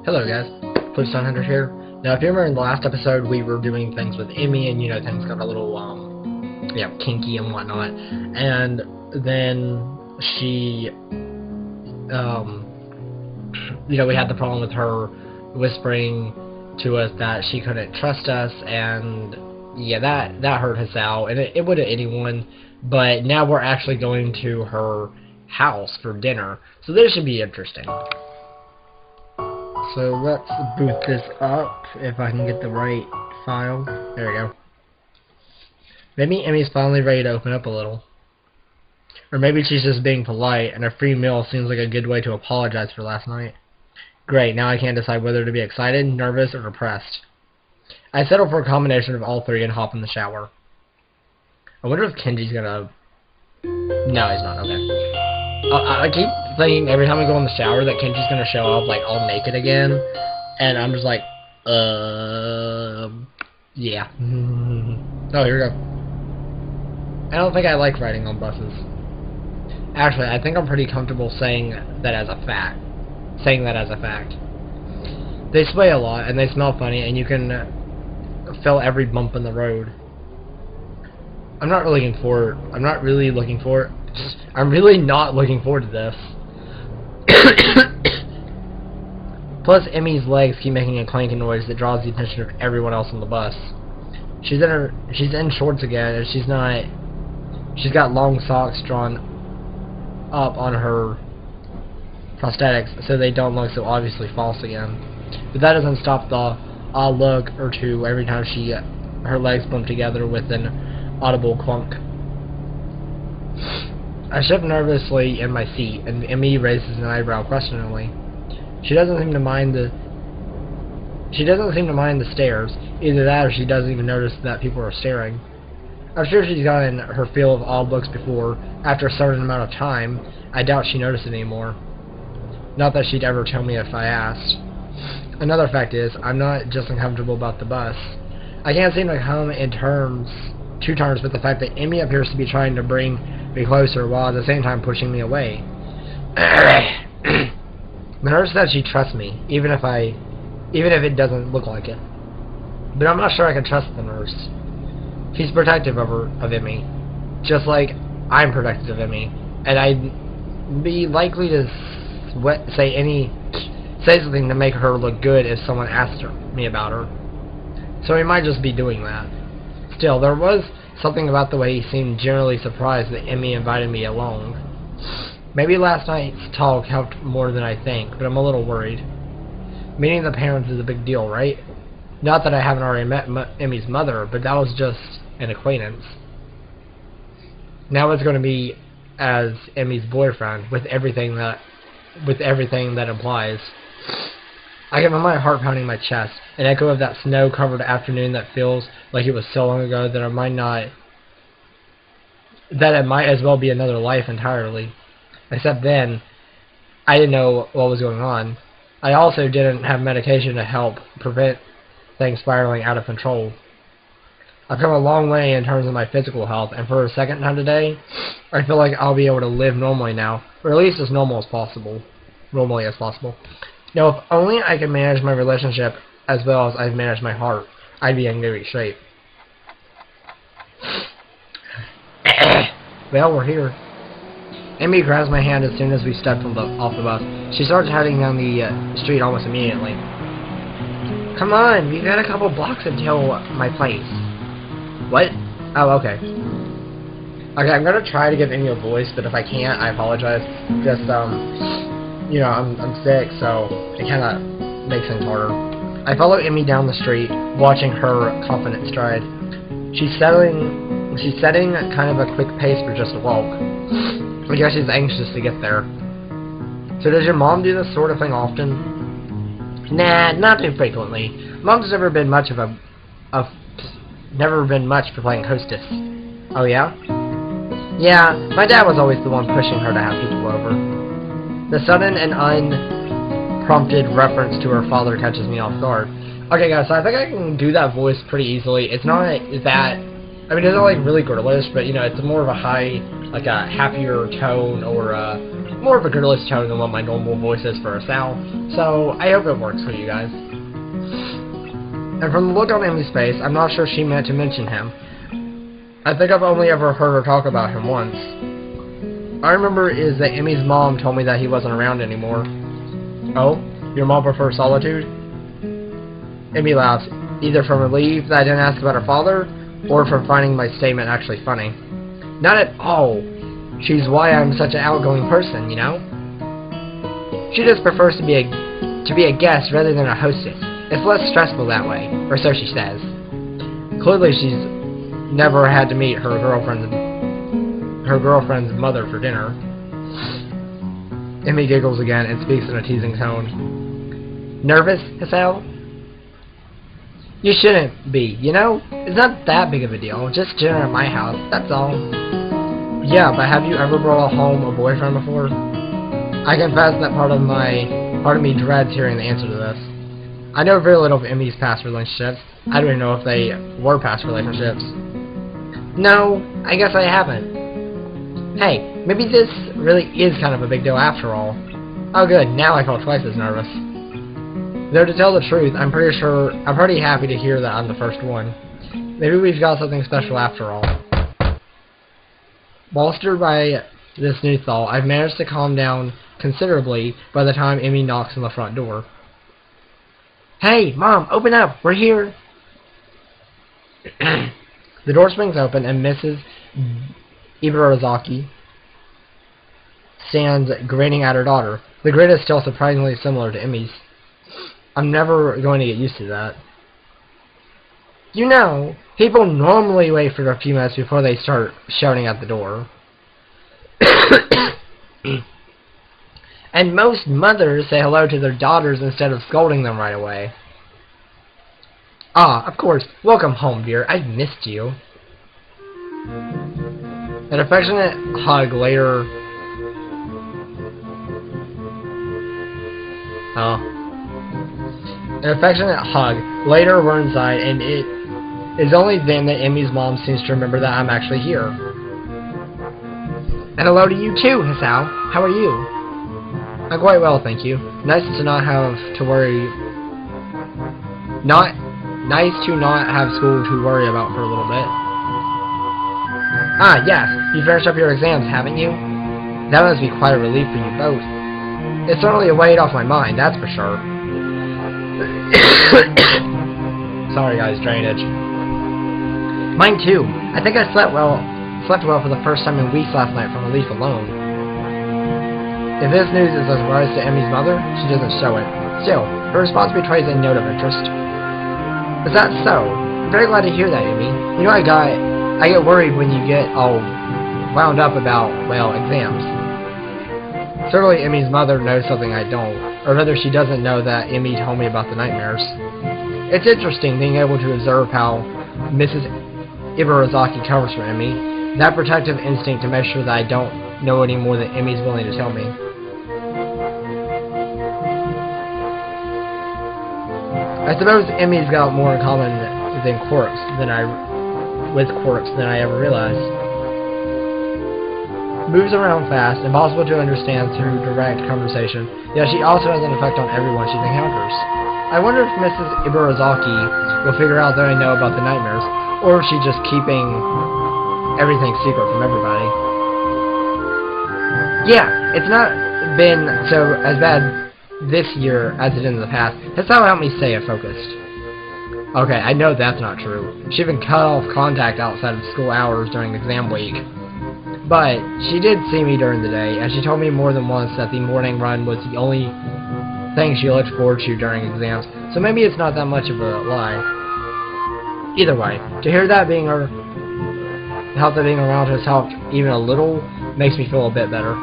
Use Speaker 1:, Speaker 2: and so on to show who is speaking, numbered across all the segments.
Speaker 1: Hello guys, Floopes Hunter here. Now if you remember in the last episode we were doing things with EMI and things got a little kinky and whatnot, and then she we had the problem with her whispering to us that she couldn't trust us, and yeah, that hurt us out, and it would have anyone. But now we're actually going to her house for dinner, so this should be interesting. So let's boot this up, if I can get the right file. There we go. Maybe Emmy's finally ready to open up a little. Or maybe she's just being polite, and a free meal seems like a good way to apologize for last night. Great, now I can't decide whether to be excited, nervous, or depressed. I settle for a combination of all three and hop in the shower. I wonder if Kenji's gonna... No, he's not, okay. I keep thinking every time I go in the shower that Kenji's gonna show up like all naked again, and I'm just like, yeah. Oh, here we go. I don't think I like riding on buses. Actually, I think I'm pretty comfortable saying that as a fact. They sway a lot, and they smell funny, and you can feel every bump in the road. I'm really not looking forward to this. Plus, Emmy's legs keep making a clanking noise that draws the attention of everyone else on the bus. She's in shorts again, and she's got long socks drawn up on her prosthetics so they don't look so obviously false again. But that doesn't stop the odd look or two every time her legs bump together with an audible clunk. I shift nervously in my seat, and Emmy raises an eyebrow questioningly. She doesn't seem to mind the stairs. Either that, or she doesn't even notice that people are staring. I'm sure she's gotten her fill of odd looks before. After a certain amount of time, I doubt she noticed it anymore. Not that she'd ever tell me if I asked. Another fact is, I'm not just uncomfortable about the bus. I can't seem to come to terms with the fact that Emmy appears to be trying to bring me closer while at the same time pushing me away. The nurse said she trusts me, even if it doesn't look like it. But I'm not sure I can trust the nurse. She's protective of Emmy, just like I'm protective of Emmy, and I'd be likely to say something to make her look good if someone asked me about her. So he might just be doing that. Still, there was something about the way he seemed generally surprised that Emmy invited me along. Maybe last night's talk helped more than I think, but I'm a little worried. Meeting the parents is a big deal, right? Not that I haven't already met Emmy's mother, but that was just an acquaintance. Now it's going to be as Emmy's boyfriend, with everything that implies. I can feel my heart pounding my chest, an echo of that snow-covered afternoon that feels like it was so long ago that it might as well be another life entirely. Except then, I didn't know what was going on. I also didn't have medication to help prevent things spiraling out of control. I've come a long way in terms of my physical health, and for a second time today, I feel like I'll be able to live normally now, or at least as normally as possible. Now, if only I could manage my relationship as well as I've managed my heart, I'd be in great shape. Well, we're here. Emmy grabs my hand as soon as we step off the bus. She starts heading down the street almost immediately. Come on, we've got a couple blocks until my place. What? Oh, okay. Okay, I'm gonna try to give Emmy a voice, but if I can't, I apologize. Just, I'm sick, so it kinda makes things harder. I follow Emmy down the street, watching her confident stride. She's setting kind of a quick pace for just a walk. I guess she's anxious to get there. So does your mom do this sort of thing often? Nah, not too frequently. Mom's never been much for playing hostess. Oh yeah? Yeah, my dad was always the one pushing her to have people over. The sudden and unprompted reference to her father catches me off guard. Okay guys, so I think I can do that voice pretty easily. It's not that... I mean, it's not like really girlish, but it's more of a high, like a happier tone, or more of a girlish tone than what my normal voice is for a Sal, so I hope it works for you guys. And from the look on Emmy's face, I'm not sure she meant to mention him. I think I've only ever heard her talk about him once. All I remember is that Emmy's mom told me that he wasn't around anymore. Oh? Your mom prefers solitude? Emmy laughs, either from relief that I didn't ask about her father, or from finding my statement actually funny. Not at all. She's why I'm such an outgoing person, you know? She just prefers to be a guest rather than a hostess. It's less stressful that way, or so she says. Clearly she's never had to meet her girlfriend's mother for dinner. Emmy giggles again and speaks in a teasing tone. Nervous, Hassel? You shouldn't be, you know? It's not that big of a deal. Just dinner at my house, that's all. Yeah, but have you ever brought home a boyfriend before? I confess that part of me dreads hearing the answer to this. I know very little of Emmy's past relationships. I don't even know if they were past relationships. No, I guess I haven't. Hey, maybe this really is kind of a big deal after all. Oh good, now I feel twice as nervous. Though to tell the truth, I'm pretty happy to hear that I'm the first one. Maybe we've got something special after all. Bolstered by this new thought, I've managed to calm down considerably by the time Emmy knocks on the front door. Hey, Mom, open up! We're here! The door swings open and Mrs. Ibarazaki stands grinning at her daughter. The grin is still surprisingly similar to Emmy's. I'm never going to get used to that. You know, people normally wait for a few minutes before they start shouting at the door. And most mothers say hello to their daughters instead of scolding them right away. Ah, of course. Welcome home, dear. I've missed you. An affectionate hug later... An affectionate hug later were inside, and it is only then that Emmy's mom seems to remember that I'm actually here. And hello to you too, Hassel. How are you? I'm quite well, thank you. Nice to not have to worry... Nice to not have school to worry about for a little bit. Ah, yes. You finished up your exams, haven't you? That must be quite a relief for you both. It's certainly a weight off my mind, that's for sure. Sorry guys, drainage. Mine too. I think I slept well for the first time in weeks last night from relief alone. If this news is a surprise to Emmy's mother, she doesn't show it. Still, her response betrays a note of interest. Is that so? I'm very glad to hear that, Emmy. You know I get worried when you get all wound up about, well, exams. Certainly Emmy's mother knows something I don't, or rather she doesn't know that Emmy told me about the nightmares. It's interesting being able to observe how Mrs. Ibarazaki covers for Emmy, that protective instinct to make sure that I don't know any more than Emmy's willing to tell me. I suppose Emmy's got more in common with quirks than I ever realized. Moves around fast, impossible to understand through direct conversation, yet she also has an effect on everyone she encounters. I wonder if Mrs. Ibarazaki will figure out that I know about the nightmares, or if she's just keeping everything secret from everybody. Yeah, it's not been so as bad this year as it is in the past. That's how helped me stay focused. Okay, I know that's not true. She even cut off contact outside of school hours during exam week. But she did see me during the day, and she told me more than once that the morning run was the only thing she looked forward to during exams, so maybe it's not that much of a lie. Either way, to hear that being around has helped even a little makes me feel a bit better.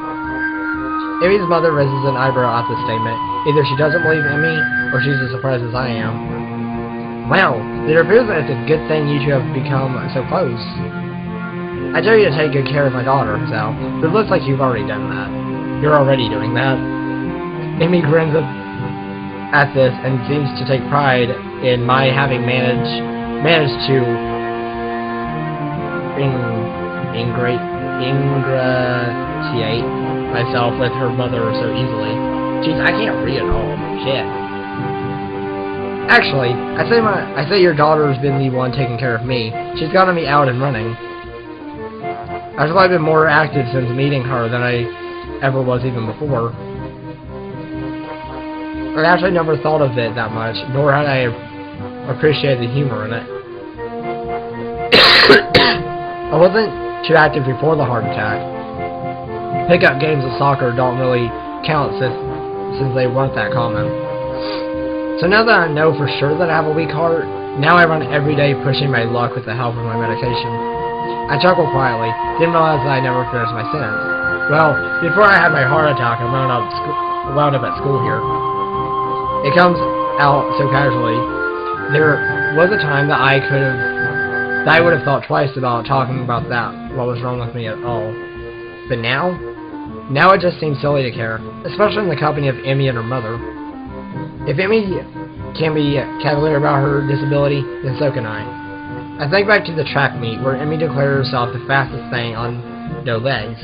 Speaker 1: Emmy's mother raises an eyebrow at this statement. Either she doesn't believe Emmy, or she's as surprised as I am. Well, it appears that it's a good thing you two have become so close. I tell you to take good care of my daughter, Sal, but it looks like you've already done that. You're already doing that. Emmy grins at this and seems to take pride in my having managed to ingratiate myself with her mother so easily. Jeez, I can't read at all. Shit. Actually, I say your daughter's been the one taking care of me. She's gotten me out and running. I've probably been more active since meeting her than I ever was even before. I actually never thought of it that much, nor had I appreciated the humor in it. I wasn't too active before the heart attack. Pickup games of soccer don't really count since they weren't that common. So now that I know for sure that I have a weak heart, now I run every day pushing my luck with the help of my medication. I chuckle quietly, didn't realize that I never finished my sentence. Well, before I had my heart attack, I wound up at school here. It comes out so casually. There was a time that I would have thought twice about talking about what was wrong with me at all. But now it just seems silly to care, especially in the company of Emmy and her mother. If Emmy can be cavalier about her disability, then so can I. I think back to the track meet where Emmy declared herself the fastest thing on no legs.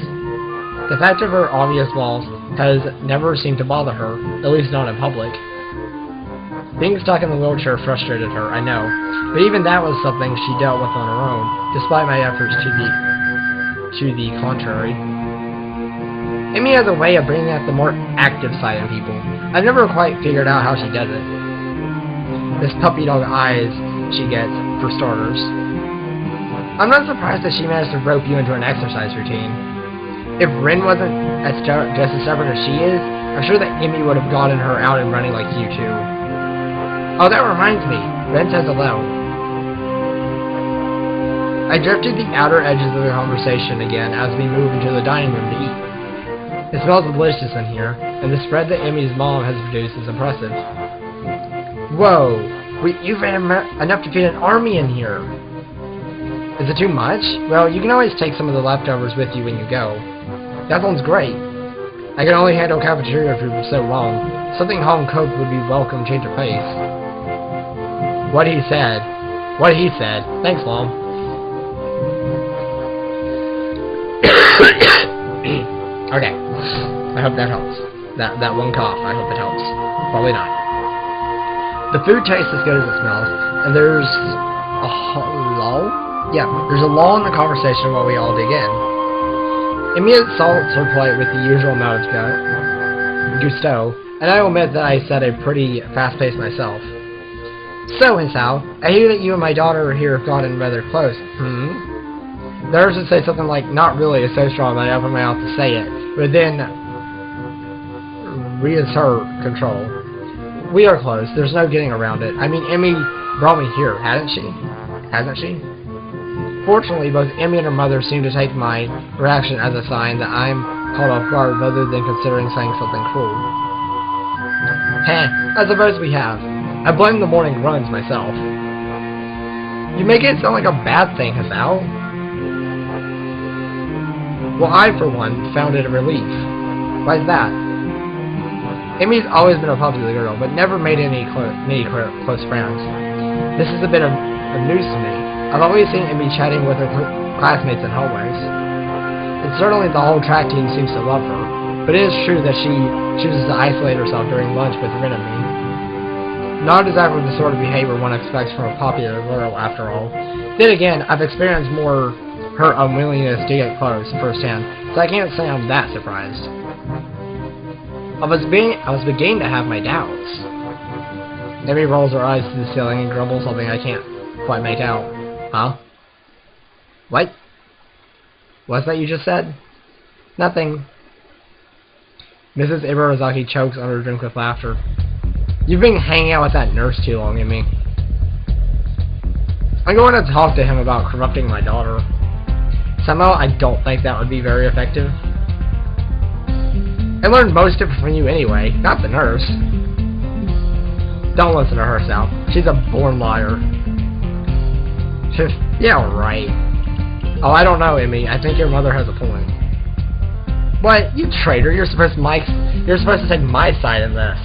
Speaker 1: The fact of her obvious loss has never seemed to bother her, at least not in public. Being stuck in the wheelchair frustrated her, I know, but even that was something she dealt with on her own, despite my efforts to the contrary. Emmy has a way of bringing out the more active side in people. I've never quite figured out how she does it. This puppy dog eyes she gets, for starters. I'm not surprised that she managed to rope you into an exercise routine. If Rin wasn't just as stubborn as she is, I'm sure that Emmy would have gotten her out and running like you too. Oh, that reminds me. Ren says hello. I drifted the outer edges of the conversation again as we move into the dining room to eat. It smells delicious in here, and the spread that Emmy's mom has produced is impressive. Whoa! You've had enough to feed an army in here! Is it too much? Well, you can always take some of the leftovers with you when you go. That sounds great. I can only handle cafeteria food for so long. Something home-cooked would be welcome change of pace. What he said. Thanks, Mom. Okay. I hope that helps. That one cough, I hope it helps. Probably not. The food tastes as good as it smells, and there's a lull? Yeah, there's a lull in the conversation while we all dig in. Emmy salts her plate with the usual amount of gusto, and I will admit that I set a pretty fast pace myself. So, Hisao, I hear that you and my daughter here have gotten rather close. The urge to say something like, not really, is so strong that I open my mouth to say it, but then reassert control. We are close. There's no getting around it. I mean, Emmy brought me here, hasn't she? Fortunately, both Emmy and her mother seem to take my reaction as a sign that I'm caught off guard rather than considering saying something cruel. I suppose we have. I blame the morning runs myself. You make it sound like a bad thing, Hisao. Well, I, for one, found it a relief. Why's that? Emmy's always been a popular girl, but never made many close friends. This is a bit of news to me. I've always seen Emmy chatting with her classmates in hallways. And certainly the whole track team seems to love her, but it is true that she chooses to isolate herself during lunch with Rin and me. Not exactly the sort of behavior one expects from a popular girl, after all. Then again, I've experienced more her unwillingness to get close firsthand, so I can't say I'm that surprised. I was beginning to have my doubts. Emmy rolls her eyes to the ceiling and grumbles something I can't quite make out. Huh? What? What's that you just said? Nothing. Mrs. Ibarazaki chokes on her drink with laughter. You've been hanging out with that nurse too long, Emmy. I'm going to talk to him about corrupting my daughter. Somehow, I don't think that would be very effective. I learned most of it from you anyway, not the nurse. Don't listen to her, Sal. She's a born liar. Yeah, right. Oh, I don't know, Emmy. I think your mother has a point. What? You traitor! You're supposed to take my side in this.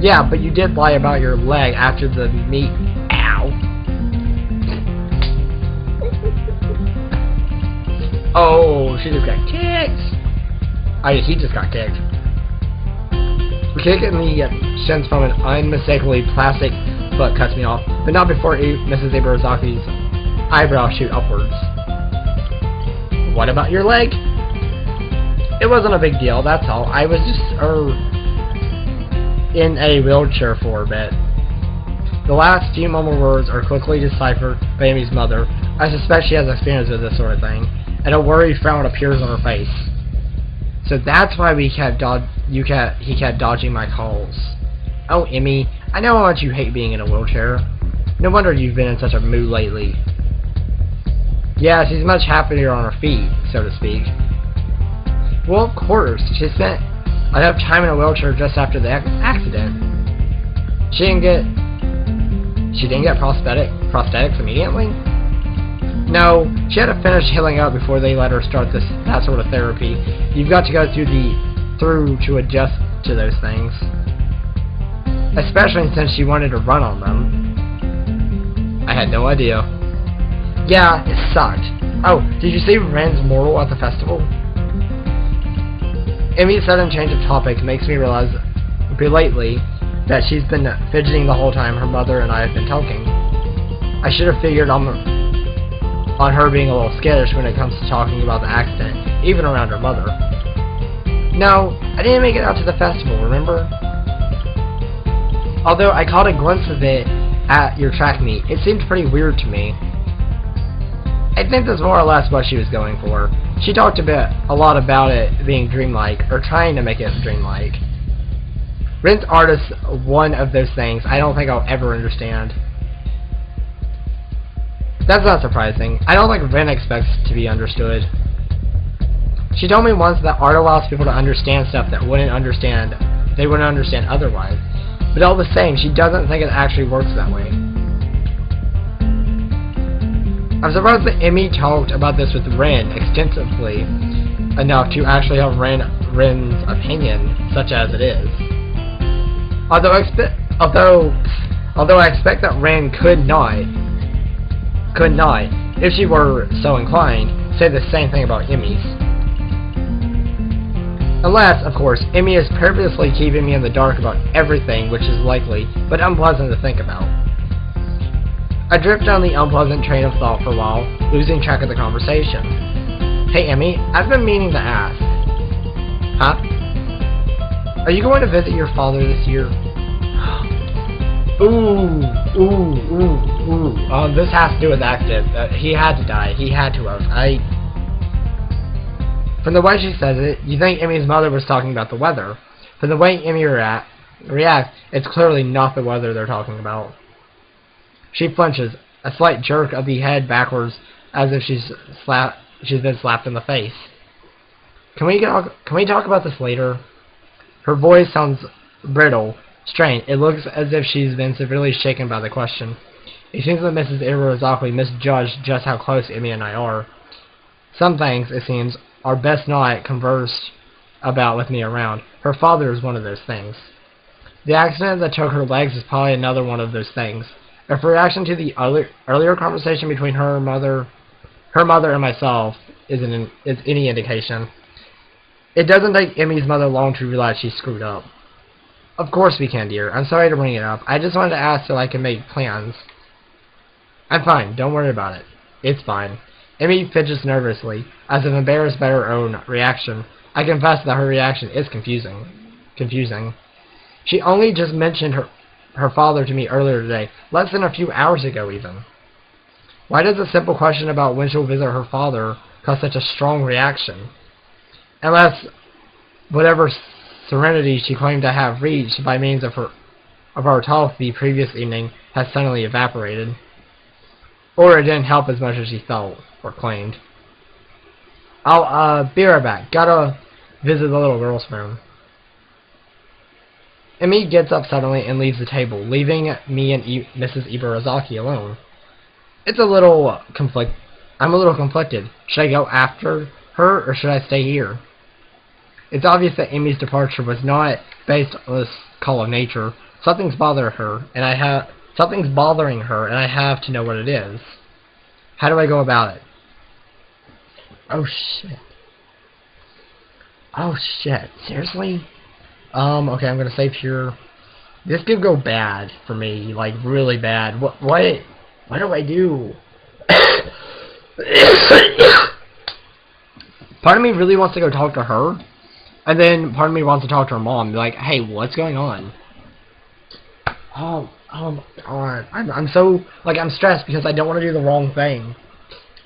Speaker 1: Yeah, but you did lie about your leg after the meet. Ow. Oh, she just got kicked. He just got kicked. The kick in the shins from an unmistakably plastic foot cuts me off, but not before Mrs. Ibarazaki's eyebrows shoot upwards. What about your leg? It wasn't a big deal, that's all. I was just, in a wheelchair for a bit. The last few mumbled words are quickly deciphered by Amy's mother. I suspect she has experience with this sort of thing, and a worried frown appears on her face. So that's why he kept dodging my calls. Oh, Emmy, I know how much you hate being in a wheelchair. No wonder you've been in such a mood lately. Yeah, she's much happier on her feet, so to speak. Well, of course. She spent enough time in a wheelchair just after the accident. She didn't get prosthetics immediately? No, she had to finish healing up before they let her start that sort of therapy. You've got to go through to adjust to those things. Especially since she wanted to run on them. I had no idea. Yeah, it sucked. Oh, did you see Ren's mortal at the festival? Emmy's sudden change of topic makes me realize belatedly that she's been fidgeting the whole time her mother and I have been talking. I should have figured on her being a little skittish when it comes to talking about the accident, even around her mother. No, I didn't make it out to the festival, remember? Although I caught a glimpse of it at your track meet, it seemed pretty weird to me. I think that's more or less what she was going for. She talked a lot about it being dreamlike, or trying to make it dreamlike. Ren's art is one of those things I don't think I'll ever understand. That's not surprising. I don't think Ren expects to be understood. She told me once that art allows people to understand stuff that they wouldn't understand otherwise. But all the same, she doesn't think it actually works that way. I'm surprised that Emmy talked about this with Ren extensively enough to actually have Ren's opinion, such as it is. Although I expect that Ren could not, if she were so inclined, say the same thing about Emmy's. Unless, of course, Emmy is purposely keeping me in the dark about everything, which is likely, but unpleasant to think about. I drift down the unpleasant train of thought for a while, losing track of the conversation. Hey Emmy, I've been meaning to ask. Huh? Are you going to visit your father this year? Ooh. This has to do with the accident. He had to die. He had to have. From the way she says it, you think Emmy's mother was talking about the weather. From the way Emmy reacts, it's clearly not the weather they're talking about. She flinches, a slight jerk of the head backwards, as if she's been slapped in the face. Can we talk about this later? Her voice sounds brittle, strained. It looks as if she's been severely shaken by the question. It seems that Mrs. Irizaki misjudged just how close Emmy and I are. Some things, it seems, are best not conversed about with me around. Her father is one of those things. The accident that took her legs is probably another one of those things. If her reaction to the earlier conversation between her mother and myself is any indication, it doesn't take Emmy's mother long to realize she screwed up. Of course we can, dear. I'm sorry to bring it up. I just wanted to ask so I can make plans. I'm fine. Don't worry about it. It's fine. Emmy fidgets nervously, as if embarrassed by her own reaction. I confess that her reaction is confusing. She only just mentioned her father to me earlier today, less than a few hours ago even. Why does a simple question about when she'll visit her father cause such a strong reaction? Unless whatever serenity she claimed to have reached by means of our talk the previous evening has suddenly evaporated. Or it didn't help as much as she thought, or claimed. I'll be right back. Gotta visit the little girl's room. Emmy gets up suddenly and leaves the table, leaving me and Mrs. Ibarazaki alone. I'm a little conflicted. Should I go after her, or should I stay here? It's obvious that Emmy's departure was not based on this call of nature. Something's bothering her, and I have to know what it is. How do I go about it? Oh shit. Oh shit, seriously? Okay, I'm gonna save here. This could go bad for me, like really bad. What do I do? Part of me really wants to go talk to her, and then part of me wants to talk to her mom, be like, hey, what's going on? Oh my god. I'm so, like, I'm stressed because I don't want to do the wrong thing.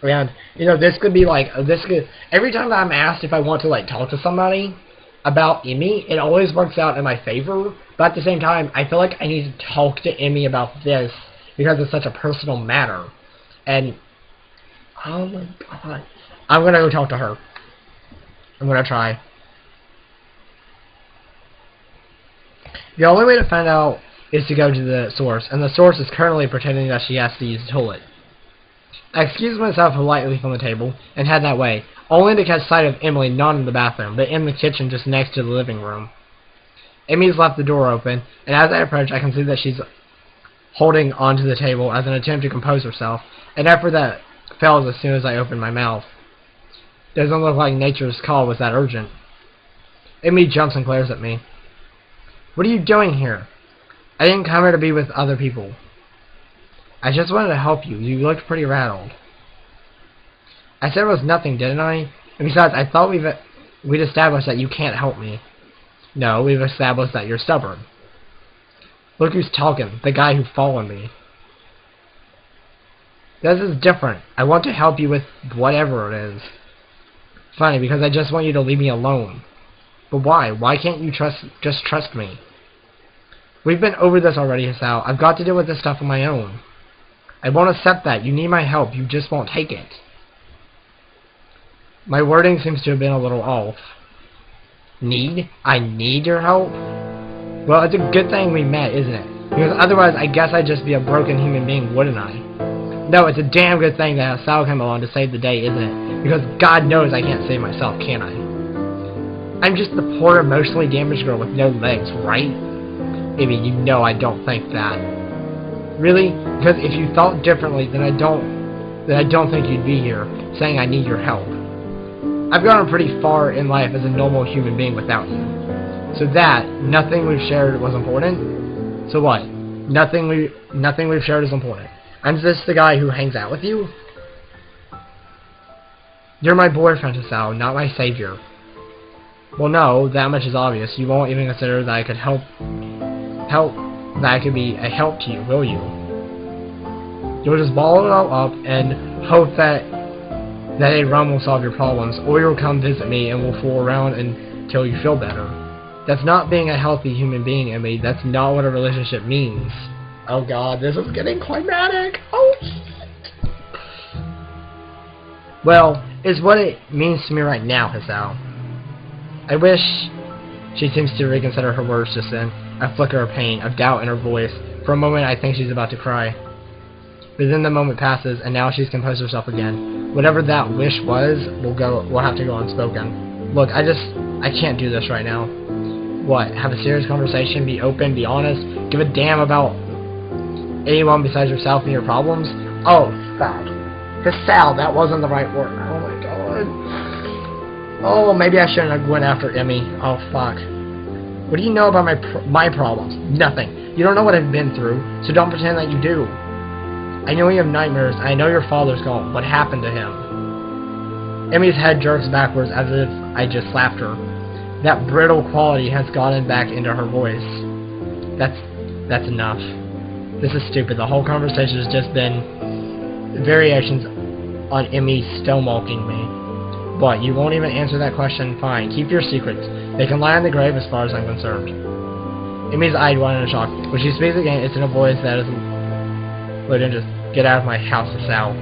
Speaker 1: And, you know, this could be like, every time that I'm asked if I want to, like, talk to somebody about EMI, it always works out in my favor, but at the same time, I feel like I need to talk to EMI about this because it's such a personal matter. And, oh my god. I'm gonna go talk to her. I'm gonna try. The only way to find out is to go to the source, and the source is currently pretending that she has to use the toilet. I excused myself politely from the table, and head that way, only to catch sight of Emily not in the bathroom, but in the kitchen just next to the living room. Emmy's left the door open, and as I approach, I can see that she's holding onto the table as an attempt to compose herself, an effort that fails as soon as I open my mouth. Doesn't look like nature's call was that urgent. Emmy jumps and glares at me. What are you doing here? I didn't come here to be with other people. I just wanted to help you. You looked pretty rattled. I said it was nothing, didn't I? And besides, I thought we'd established that you can't help me. No, we've established that you're stubborn. Look who's talking, the guy who followed me. This is different. I want to help you with whatever it is. Funny, because I just want you to leave me alone. But why? Why can't you just trust me? We've been over this already, Sal. I've got to deal with this stuff on my own. I won't accept that. You need my help. You just won't take it. My wording seems to have been a little off. Need? I need your help? Well, it's a good thing we met, isn't it? Because otherwise, I guess I'd just be a broken human being, wouldn't I? No, it's a damn good thing that Sal came along to save the day, isn't it? Because God knows I can't save myself, can I? I'm just the poor, emotionally damaged girl with no legs, right? Maybe you know I don't think that. Really? Because if you thought differently, then I don't think you'd be here, saying I need your help. I've gone pretty far in life as a normal human being without you. So that, nothing we've shared was important? So what? Nothing we've shared is important. I'm just the guy who hangs out with you? You're my boyfriend, Sal, not my savior. Well, no, that much is obvious. You won't even consider that I could that I could be a help to you, will you? You'll just ball it all up and hope that a rum will solve your problems, or you'll come visit me and we'll fool around until you feel better. That's not being a healthy human being, Emily. That's not what a relationship means. Oh god, this is getting climatic. Oh shit. Well, it's what it means to me right now, Hassao. I wish... She seems to reconsider her words just then. A flicker of pain, of doubt in her voice. For a moment I think she's about to cry. But then the moment passes, and now she's composed herself again. Whatever that wish was, will have to go unspoken. Look, I can't do this right now. What? Have a serious conversation? Be open? Be honest? Give a damn about anyone besides yourself and your problems? Oh, fuck. Sal, that wasn't the right word. Oh my god. Oh, maybe I shouldn't have went after Emmy. Oh, fuck. What do you know about my problems? Nothing. You don't know what I've been through, so don't pretend that you do. I know you have nightmares. I know your father's gone. What happened to him? Emmy's head jerks backwards as if I just slapped her. That brittle quality has gotten back into her voice. That's enough. This is stupid. The whole conversation has just been variations on Emmy stonewalking me. What, you won't even answer that question? Fine. Keep your secrets. They can lie in the grave as far as I'm concerned. Emmy's eyed wide in a shock. When she speaks again, it's in a voice that is... just get out of my house, Sal.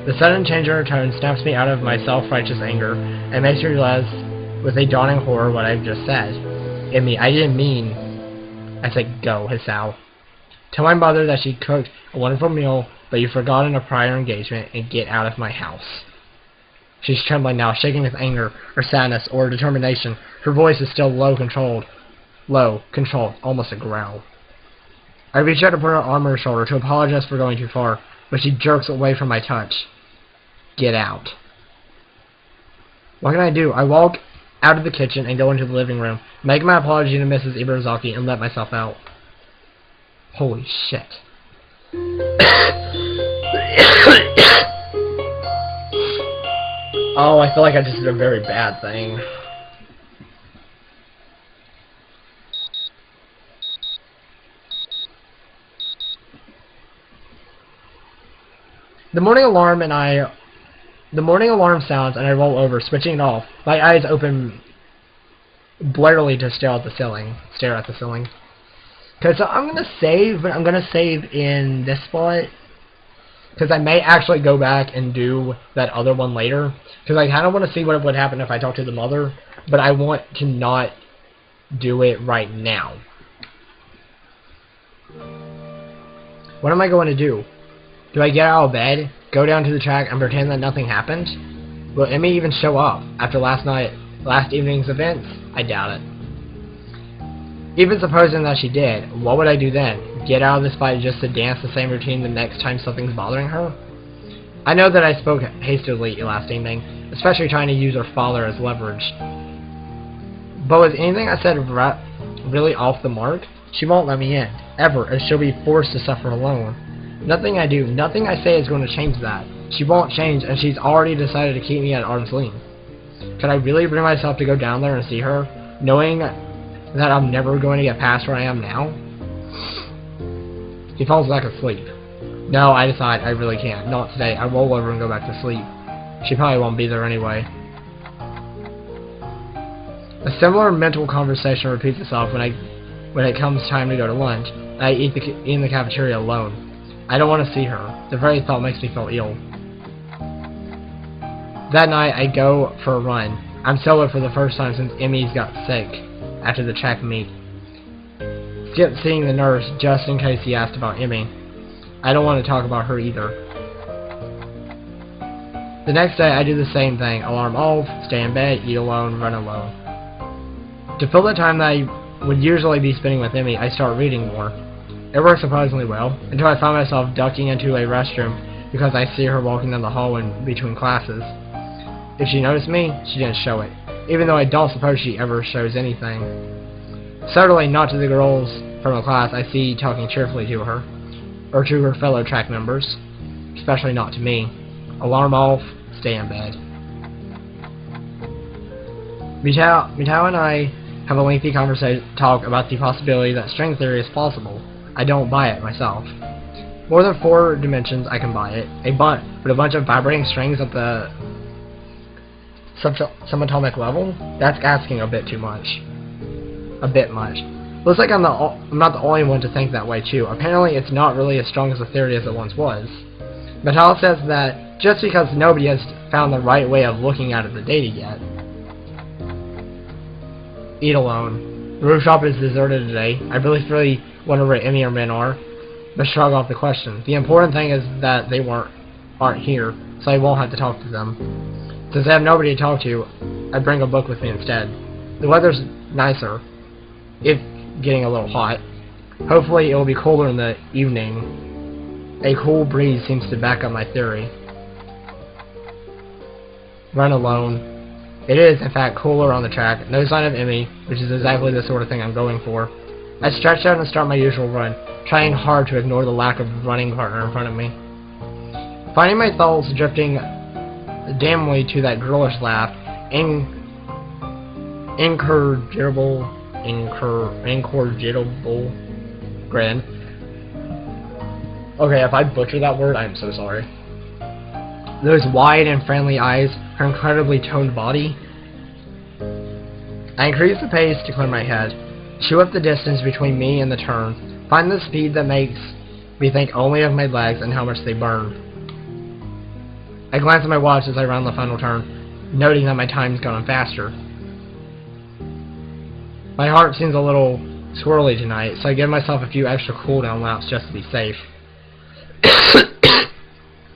Speaker 1: The sudden change in her tone snaps me out of my self-righteous anger and makes me realize with a dawning horror what I've just said. Emmy, I didn't mean... I said go, Sal. Tell my mother that she cooked a wonderful meal, but you've forgotten a prior engagement, and get out of my house. She's trembling now, shaking with anger, or sadness, or determination. Her voice is still low, controlled, almost a growl. I reach out to put her arm on her shoulder to apologize for going too far, but she jerks away from my touch. Get out. What can I do? I walk out of the kitchen and go into the living room, make my apology to Mrs. Ibarazaki, and let myself out. Holy shit. Oh, I feel like I just did a very bad thing. The morning alarm sounds and I roll over, switching it off. My eyes open blurrily to stare at the ceiling. Because I'm gonna save, but I'm gonna save in this spot. Because I may actually go back and do that other one later. Because I kind of want to see what would happen if I talk to the mother. But I want to not do it right now. What am I going to do? Do I get out of bed, go down to the track, and pretend that nothing happened? Will Emmy even show up after last evening's events? I doubt it. Even supposing that she did, what would I do then? Get out of this fight just to dance the same routine the next time something's bothering her? I know that I spoke hastily last evening, especially trying to use her father as leverage. But was anything I said really off the mark? She won't let me in, ever, and she'll be forced to suffer alone. Nothing I do, nothing I say is going to change that. She won't change, and she's already decided to keep me at arm's length. Could I really bring myself to go down there and see her, knowing that I'm never going to get past where I am now? He falls back asleep. No, I decide I really can't. Not today. I roll over and go back to sleep. She probably won't be there anyway. A similar mental conversation repeats itself when it comes time to go to lunch. I eat in the cafeteria alone. I don't want to see her. The very thought makes me feel ill. That night, I go for a run. I'm solo for the first time since Emmy's got sick after the track meet. Skip seeing the nurse just in case he asked about Emmy. I don't want to talk about her either. The next day, I do the same thing. Alarm off, stay in bed, eat alone, run alone. To fill the time that I would usually be spending with Emmy, I start reading more. It works surprisingly well, until I find myself ducking into a restroom because I see her walking down the hall in between classes. If she noticed me, she didn't show it, even though I don't suppose she ever shows anything. Certainly not to the girls from the class I see talking cheerfully to her, or to her fellow track members, especially not to me. Alarm off, stay in bed. Mitao and I have a lengthy talk about the possibility that string theory is possible. I don't buy it myself. More than 4 dimensions, I can buy it. But a bunch of vibrating strings at the subatomic level? That's asking a bit too much. A bit much. Looks like I'm not the only one to think that way too. Apparently it's not really as strong as a theory as it once was. Mitao says that just because nobody has found the right way of looking at the data yet. Eat alone. The rooftop is deserted today. I really wonder where Emmy or Min are, but shrug off the question. The important thing is that they aren't here, so I won't have to talk to them. Since I have nobody to talk to, I bring a book with me instead. The weather's nicer, if getting a little hot. Hopefully it will be cooler in the evening. A cool breeze seems to back up my theory. Run alone. It is, in fact, cooler on the track. No sign of Emmy, which is exactly the sort of thing I'm going for. I stretch out and start my usual run, trying hard to ignore the lack of running partner in front of me. Finding my thoughts drifting damnably to that girlish laugh, incorrigible grin. Okay, if I butcher that word, I'm so sorry. Those wide and friendly eyes, her incredibly toned body. I increase the pace to clear my head, chew up the distance between me and the turn, find the speed that makes me think only of my legs and how much they burn. I glance at my watch as I round the final turn, noting that my time's gone faster. My heart seems a little swirly tonight, so I give myself a few extra cooldown laps just to be safe.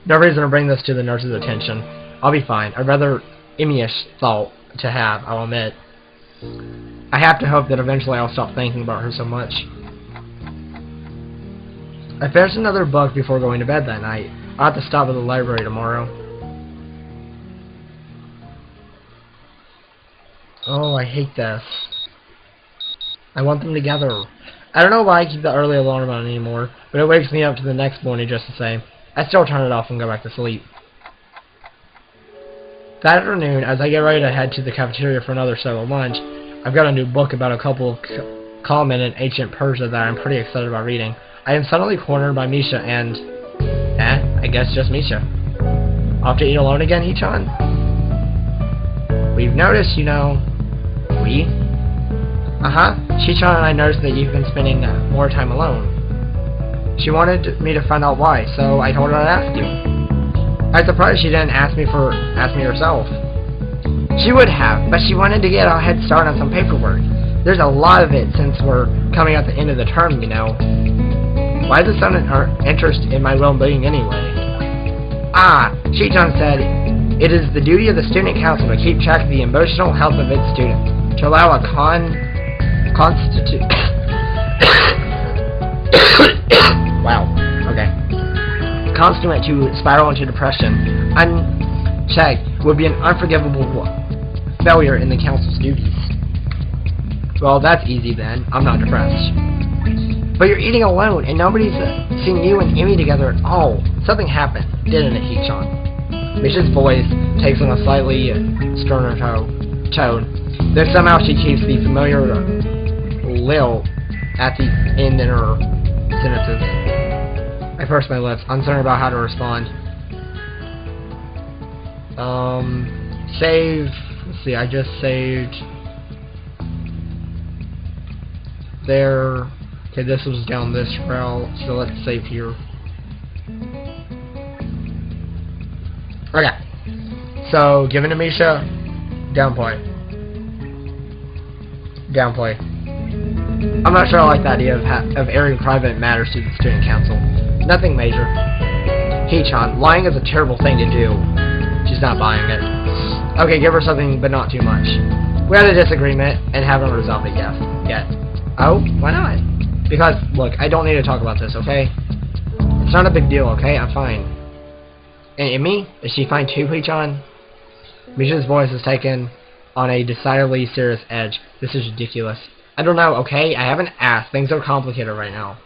Speaker 1: No reason to bring this to the nurse's attention. I'll be fine. A rather Emmy-ish thought to have, I'll admit. I have to hope that eventually I'll stop thinking about her so much. I finished another book before going to bed that night. I'll have to stop at the library tomorrow. Oh, I hate this. I want them together. I don't know why I keep the early alarm on anymore, but it wakes me up to the next morning just the same. I still turn it off and go back to sleep. That afternoon, as I get ready to head to the cafeteria for another solo lunch, I've got a new book about a couple of common in ancient Persia that I'm pretty excited about reading. I am suddenly cornered by Misha and... I guess just Misha. Off to eat alone again, Hichan? We've noticed, you know... We? Hichan and I noticed that you've been spending more time alone. She wanted me to find out why, so I told her I'd ask you. I'm surprised she didn't ask me herself. She would have, but she wanted to get a head start on some paperwork. There's a lot of it since we're coming at the end of the term, you know. Why is the sudden interest in my well-being anyway? Shichon said, it is the duty of the student council to keep track of the emotional health of its students, to allow a wow, okay. Constituent to spiral into depression, unchecked, would be an unforgivable failure in the council's duties. Well, that's easy then. I'm not depressed. But you're eating alone, and nobody's seen you and Emmy together at all. Something happened, didn't it, Hichan? Misha's voice takes on a slightly sterner tone. Then somehow she keeps the familiar lilt at the end in her sentences. I purse my lips, uncertain about how to respond. Save. Let's see, I just saved. There. Okay, this was down this route, so let's save here. Okay. So, given to Misha, downplay. Downplay. I'm not sure I like the idea of airing private matters to the student council. Nothing major. Hichan, lying is a terrible thing to do. She's not buying it. Okay, give her something, but not too much. We had a disagreement, and haven't resolved it yet. Oh? Why not? Because, look, I don't need to talk about this, okay? It's not a big deal, okay? I'm fine. And Emmy? Is she fine too, Hichan? Misha's voice is taken on a decidedly serious edge. This is ridiculous. I don't know, okay? I haven't asked. Things are complicated right now.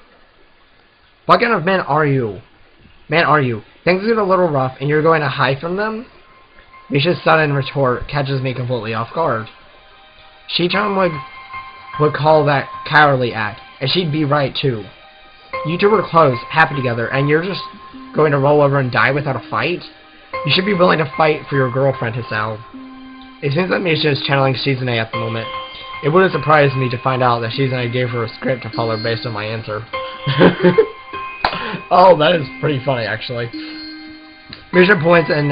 Speaker 1: What kind of man are you? Things get a little rough, and you're going to hide from them? Misha's sudden retort catches me completely off guard. Hichan would call that cowardly act, and she'd be right too. You two were close, happy together, and you're just going to roll over and die without a fight? You should be willing to fight for your girlfriend, Hisao. It seems that Misha is channeling Shizune at the moment. It wouldn't surprise me to find out that Shizune gave her a script to follow based on my answer. Oh, that is pretty funny, actually. Misha points an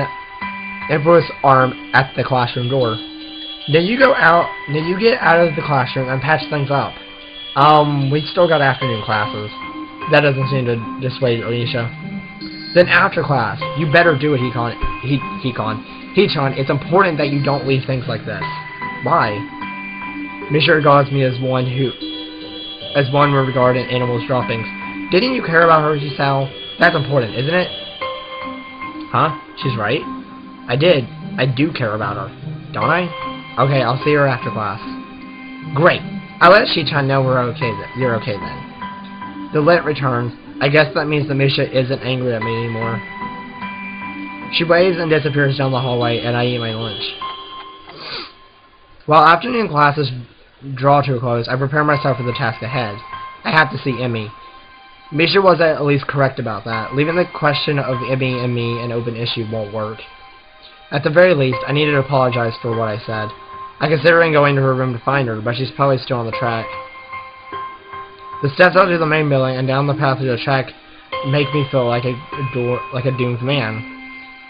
Speaker 1: emperor's arm at the classroom door. Did you get out of the classroom and patch things up? We still got afternoon classes. That doesn't seem to dissuade Alicia. Then after class, you better do it, Hichan, it's important that you don't leave things like this. Why? Misha regards me as one would regard an animal's droppings. Didn't you care about her, Hisao? That's important, isn't it? Huh? She's right. I do care about her. Don't I? Okay, I'll see her after class. Great. I'll let Hichan know you're okay then. The lit returns. I guess that means that Misha isn't angry at me anymore. She waves and disappears down the hallway, and I eat my lunch. While afternoon classes draw to a close, I prepare myself for the task ahead. I have to see Emmy. Misha was at least correct about that. Leaving the question of Emmy and me an open issue won't work. At the very least, I need to apologize for what I said. I'm considering going to her room to find her, but she's probably still on the track. The steps out to the main building and down the path to the track make me feel like a doomed man.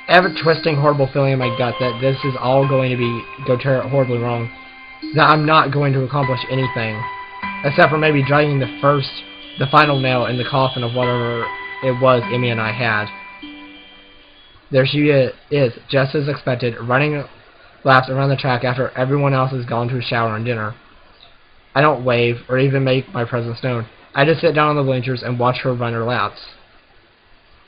Speaker 1: I have a twisting, horrible feeling in my gut that this is all going to go horribly wrong. That I'm not going to accomplish anything, except for maybe dragging the final nail in the coffin of whatever it was Emmy and I had. There she is, just as expected, running laps around the track after everyone else has gone to a shower and dinner. I don't wave or even make my presence known. I just sit down on the bleachers and watch her run her laps.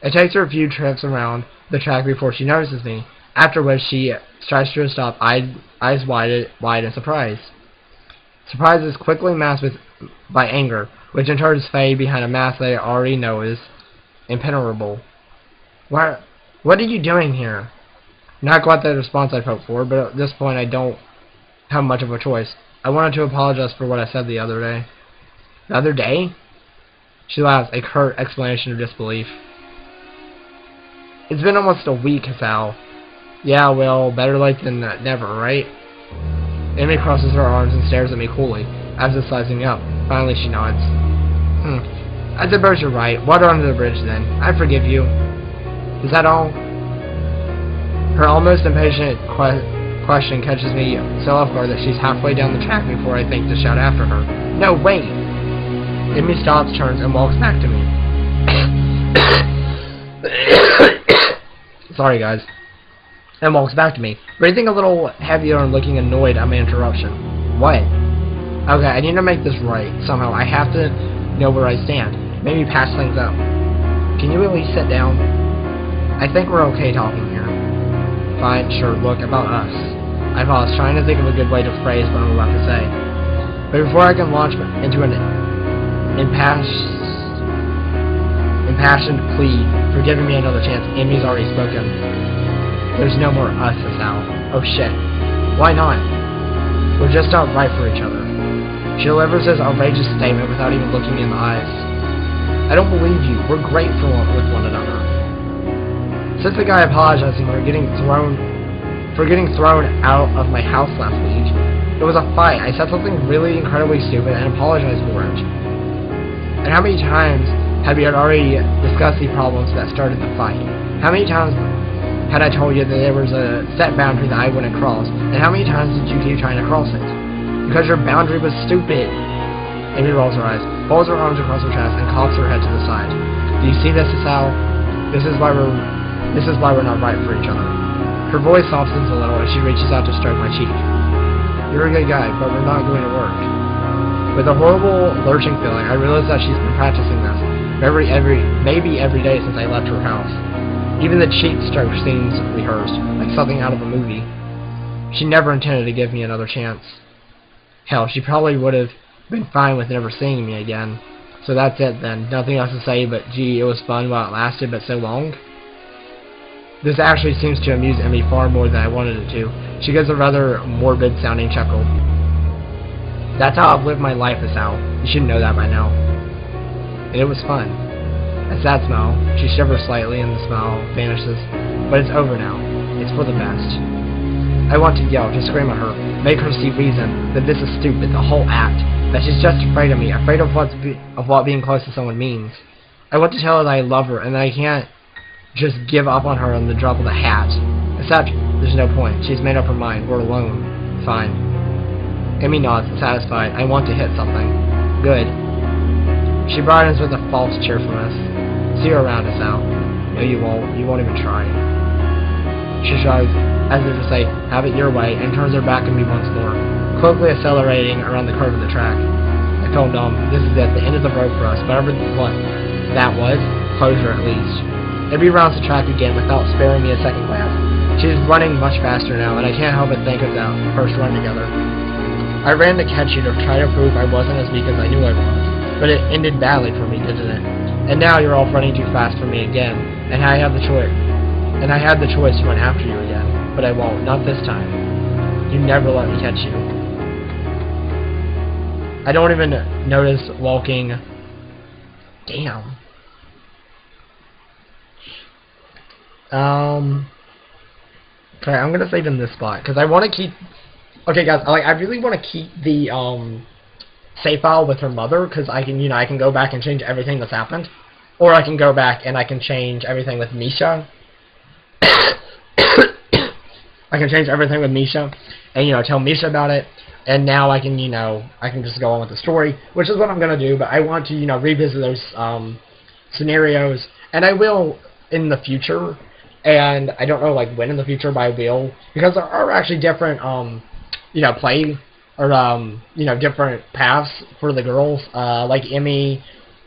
Speaker 1: It takes her a few trips around the track before she notices me, after which she strives to a stop, eyes eyes wide in surprise. Surprise is quickly masked by anger, which in turn is fade behind a mask that I already know is impenetrable. What are you doing here? Not quite the response I'd hoped for, but at this point I don't have much of a choice. I wanted to apologize for what I said the other day. The other day? She laughs, a curt explanation of disbelief. It's been almost a week, Sal. Yeah, well, better late than never, right? Amy crosses her arms and stares at me coolly, as if sizing me up. Finally, she nods. I suppose you're right. Water under the bridge, then. I forgive you. Is that all? Her almost impatient question catches me so off guard that she's halfway down the track before I think to shout after her. No, wait! Amy stops, turns, and walks back to me. Sorry, guys. And walks back to me, breathing a little heavier and looking annoyed at my interruption. What? Okay, I need to make this right. Somehow, I have to know where I stand. Maybe patch things up. Can you at least sit down? I think we're okay talking here. Fine, sure, look, about us. I pause, trying to think of a good way to phrase what I'm about to say. But before I can launch into an impassioned plea for giving me another chance, Amy's already spoken. There's no more us, Sal. Oh shit. Why not? We're just not right for each other. She delivers this outrageous statement without even looking me in the eyes. I don't believe you. We're great with one another. Since the guy apologizing for getting thrown out of my house last week, it was a fight. I said something really incredibly stupid and apologized for it. And how many times have you already discussed the problems that started the fight? How many times had I told you that there was a set boundary that I wouldn't cross? And how many times did you keep trying to cross it? Because your boundary was stupid. Amy rolls her eyes, folds her arms across her chest, and cocks her head to the side. Do you see this, Sal? This is why we're not right for each other. Her voice softens a little as she reaches out to stroke my cheek. You're a good guy, but we're not going to work. With a horrible, lurching feeling, I realize that she's been practicing this maybe every day since I left her house. Even the cheek stroke seems rehearsed, like something out of a movie. She never intended to give me another chance. Hell, she probably would have been fine with never seeing me again. So that's it then. Nothing else to say but, gee, it was fun while it lasted, but so long. This actually seems to amuse Emmy far more than I wanted it to. She gives a rather morbid-sounding chuckle. That's how I've lived my life, Sal. You should know that by now. And it was fun. A sad smile. She shivers slightly and the smile vanishes. But it's over now. It's for the best. I want to yell, to scream at her, make her see reason, that this is stupid, the whole act, that she's just afraid of me, afraid of what being close to someone means. I want to tell her that I love her and that I can't just give up on her on the drop of a hat. Except, there's no point. She's made up her mind. We're alone. Fine. Amy nods, satisfied. I want to hit something. Good. She brightens with a false cheerfulness. See her around, Sal. No, you won't. You won't even try. She shrugs, as if to say, have it your way, and turns her back at me once more, quickly accelerating around the curve of the track. I felt numb. This is it. The end of the road for us. Whatever what that was, closure at least. Amy rounds the track again without sparing me a second glance. She's running much faster now, and I can't help but think of that first run together. I ran to catch you to try to prove I wasn't as weak as I knew I was. But it ended badly for me, didn't it? And now you're all running too fast for me again, and I had the choice to run after you again. But I won't, not this time. You never let me catch you. I don't even notice walking. Damn. Okay, I'm gonna save in this spot because I want to keep. Okay, guys, I really want to keep the save file with her mother because I can, I can go back and change everything that's happened, or I can go back and I can change everything with Misha. I can change everything with Misha, and tell Misha about it. And now I can, I can just go on with the story, which is what I'm gonna do. But I want to, revisit those scenarios, and I will in the future. And I don't know when in the future, but I will, because there are actually different play or different paths for the girls. Like Emmy,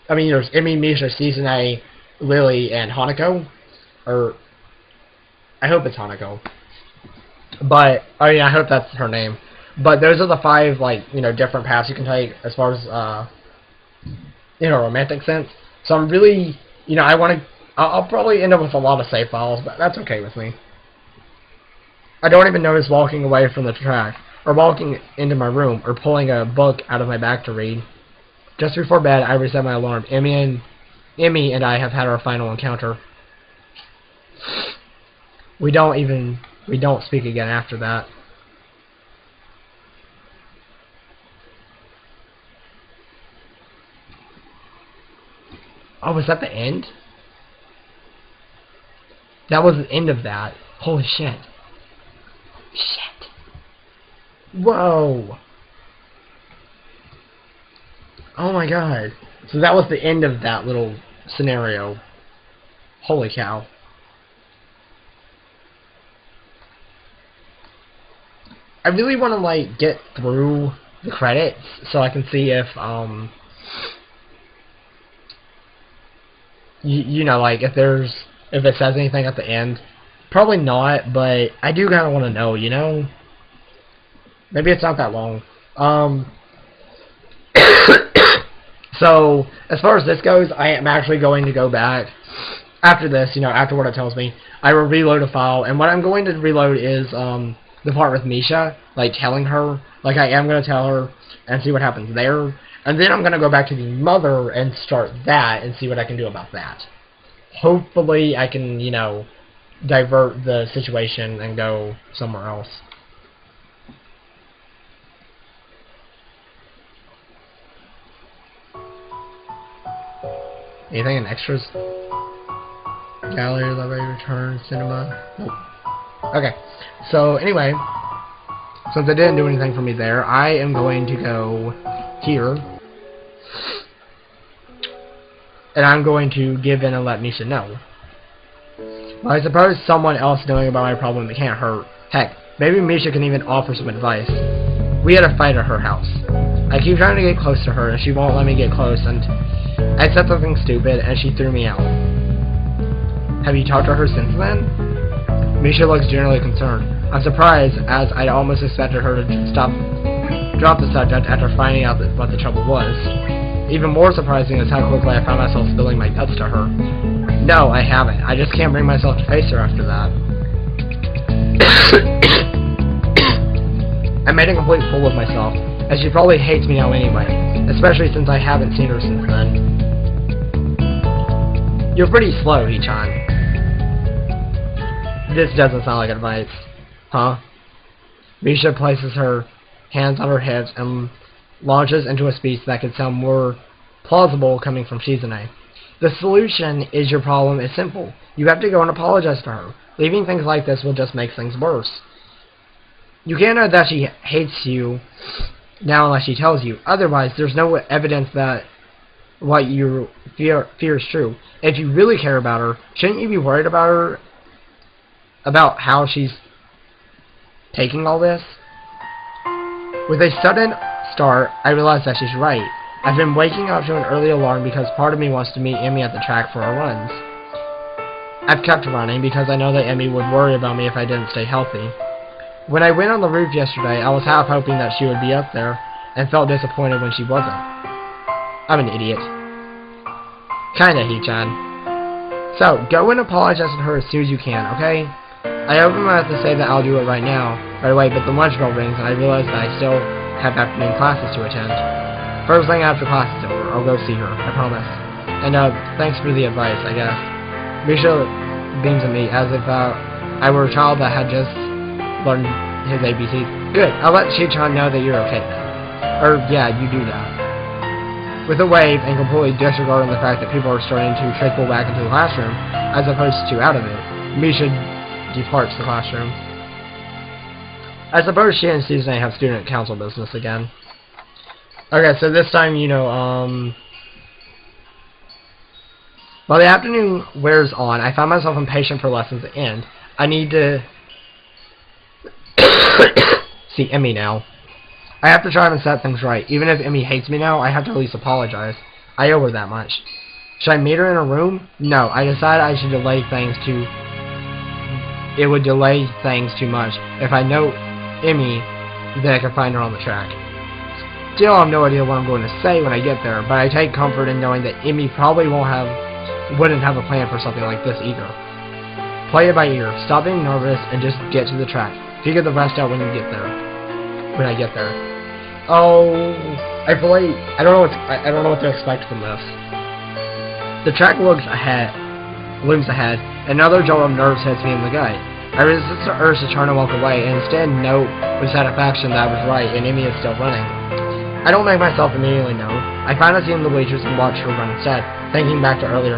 Speaker 1: there's Emmy, Misha, Season A, Lily, and Hanako. Or I hope it's Hanako. But I mean, I hope that's her name. But those are the 5 like different paths you can take as far as romantic sense. So I'm really I want to. I'll probably end up with a lot of save files, but that's okay with me. I don't even notice walking away from the track, or walking into my room, or pulling a book out of my bag to read. Just before bed, I reset my alarm. Emmy and I have had our final encounter. We don't speak again after that. Oh, was that the end? That was the end of that. Holy shit. Shit. Whoa. Oh my god. So that was the end of that little scenario. Holy cow. I really want to like get through the credits so I can see if like if it says anything at the end. Probably not, but I do kind of want to know, Maybe it's not that long. So, as far as this goes, I am actually going to go back after this, after what it tells me. I will reload a file, and what I'm going to reload is the part with Misha, like telling her, like I am going to tell her and see what happens there. And then I'm going to go back to the mother and start that and see what I can do about that. Hopefully I can, divert the situation and go somewhere else. Anything in extras? Gallery, library, return, cinema? Nope. Okay. So, anyway, since I didn't do anything for me there, I am going to go here. And I'm going to give in and let Misha know. Well, I suppose someone else knowing about my problem can't hurt. Heck, maybe Misha can even offer some advice. We had a fight at her house. I keep trying to get close to her, and she won't let me get close, and I said something stupid, and she threw me out. Have you talked to her since then? Misha looks generally concerned. I'm surprised, as I'd almost expected her to drop the subject after finding out what the trouble was. Even more surprising is how quickly I found myself spilling my guts to her. No, I haven't. I just can't bring myself to face her after that. I made a complete fool of myself, as she probably hates me now anyway, especially since I haven't seen her since then. You're pretty slow, Hichan. This doesn't sound like advice. Huh? Misha places her hands on her hips and launches into a speech that could sound more plausible coming from Shizune. The solution is your problem is simple. You have to go and apologize to her. Leaving things like this will just make things worse. You can't know that she hates you now unless she tells you. Otherwise, there's no evidence that what you fear is true. If you really care about her, shouldn't you be worried about her, about how she's taking all this? With a sudden start, I realized that she's right. I've been waking up to an early alarm because part of me wants to meet Emmy at the track for our runs. I've kept running because I know that Emmy would worry about me if I didn't stay healthy. When I went on the roof yesterday, I was half hoping that she would be up there, and felt disappointed when she wasn't. I'm an idiot. Kinda, Hichan. So, go and apologize to her as soon as you can, okay? I open my mouth to say that I'll do it right away, but the lunch bell rings and I realize that I still have afternoon classes to attend. First thing after class is over, I'll go see her, I promise. And, thanks for the advice, I guess. Misha beams at me as if, I were a child that had just learned his ABCs. Good, I'll let Hichan know that you're okay now. Or, yeah, you do that. With a wave, and completely disregarding the fact that people are starting to trickle back into the classroom, as opposed to out of it, Misha departs the classroom. I suppose she and Susan have student council business again. Okay, so this time, while the afternoon wears on, I find myself impatient for lessons to end. I need to see Emmy now. I have to try and set things right. Even if Emmy hates me now, I have to at least apologize. I owe her that much. Should I meet her in a room? No, I decided I should delay things to it would delay things too much. If I know EMI, then I can find her on the track. Still, I have no idea what I'm going to say when I get there, but I take comfort in knowing that EMI probably wouldn't have a plan for something like this either. Play it by ear. Stop being nervous and just get to the track. Figure the rest out when you get there. When I get there. Oh, I don't know what to expect from this. The track looms ahead, and another jolt of nerves hits me in the gut. I resist the urge to turn and walk away, and instead note with satisfaction that I was right, and EMI is still running. I don't make myself immediately known. I find a seat in the waitress and watch her run instead, thinking back to earlier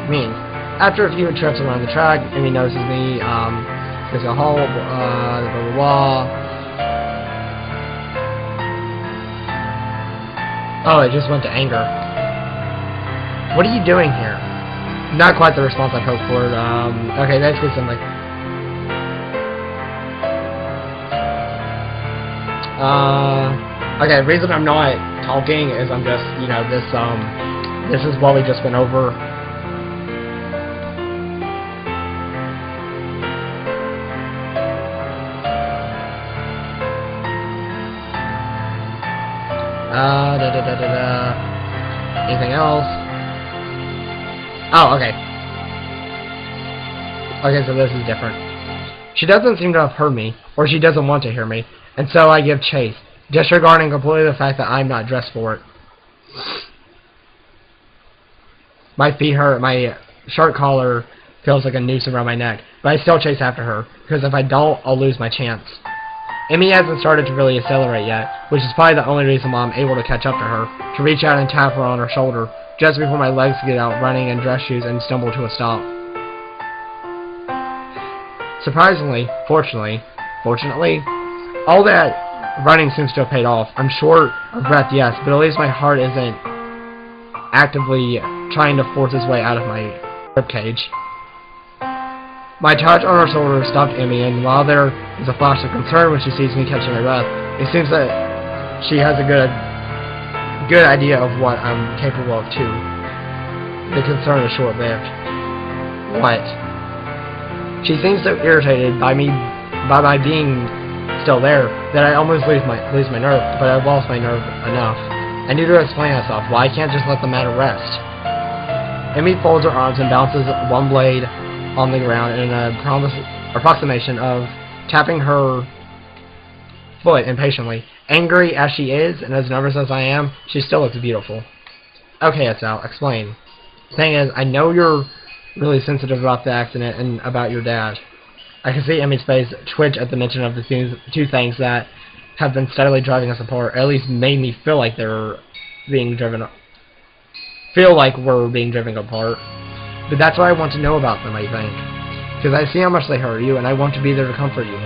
Speaker 1: meetings. After a few trips around the track, EMI notices me, there's a hole, blah blah blah. Oh, it just went to anger. What are you doing here? Not quite the response I hoped for. Okay, that's good something. Okay, the reason I'm not talking is I'm just, you know, this is what we just went over. Anything else? Oh, okay. Okay, so this is different. She doesn't seem to have heard me, or she doesn't want to hear me, and so I give chase, disregarding completely the fact that I'm not dressed for it. My feet hurt, my shirt collar feels like a noose around my neck, but I still chase after her, because if I don't, I'll lose my chance. EMI hasn't started to really accelerate yet, which is probably the only reason why I'm able to catch up to her, to reach out and tap her on her shoulder, just before my legs get out running in dress shoes and stumble to a stop. Surprisingly, fortunately, all that running seems to have paid off. I'm short of breath, yes, but at least my heart isn't actively trying to force its way out of my ribcage. My touch on her shoulder stopped EMI, and while there is a flash of concern when she sees me catching my breath, it seems that she has a good idea of what I'm capable of too. The concern is short-lived. What? She seems so irritated by my being still there that I almost lose my nerve, but I've lost my nerve enough. I need to explain myself why I can't just let the matter rest. EMI folds her arms and bounces one blade on the ground in an approximation of tapping her foot impatiently. Angry as she is, and as nervous as I am, she still looks beautiful. Okay, it's out. Explain. Thing is, I know you're really sensitive about the accident and about your dad. I can see EMI's face twitch at the mention of the two things that have been steadily driving us apart, or at least made me feel like we're being driven apart. But that's what I want to know about them, I think. Because I see how much they hurt you, and I want to be there to comfort you.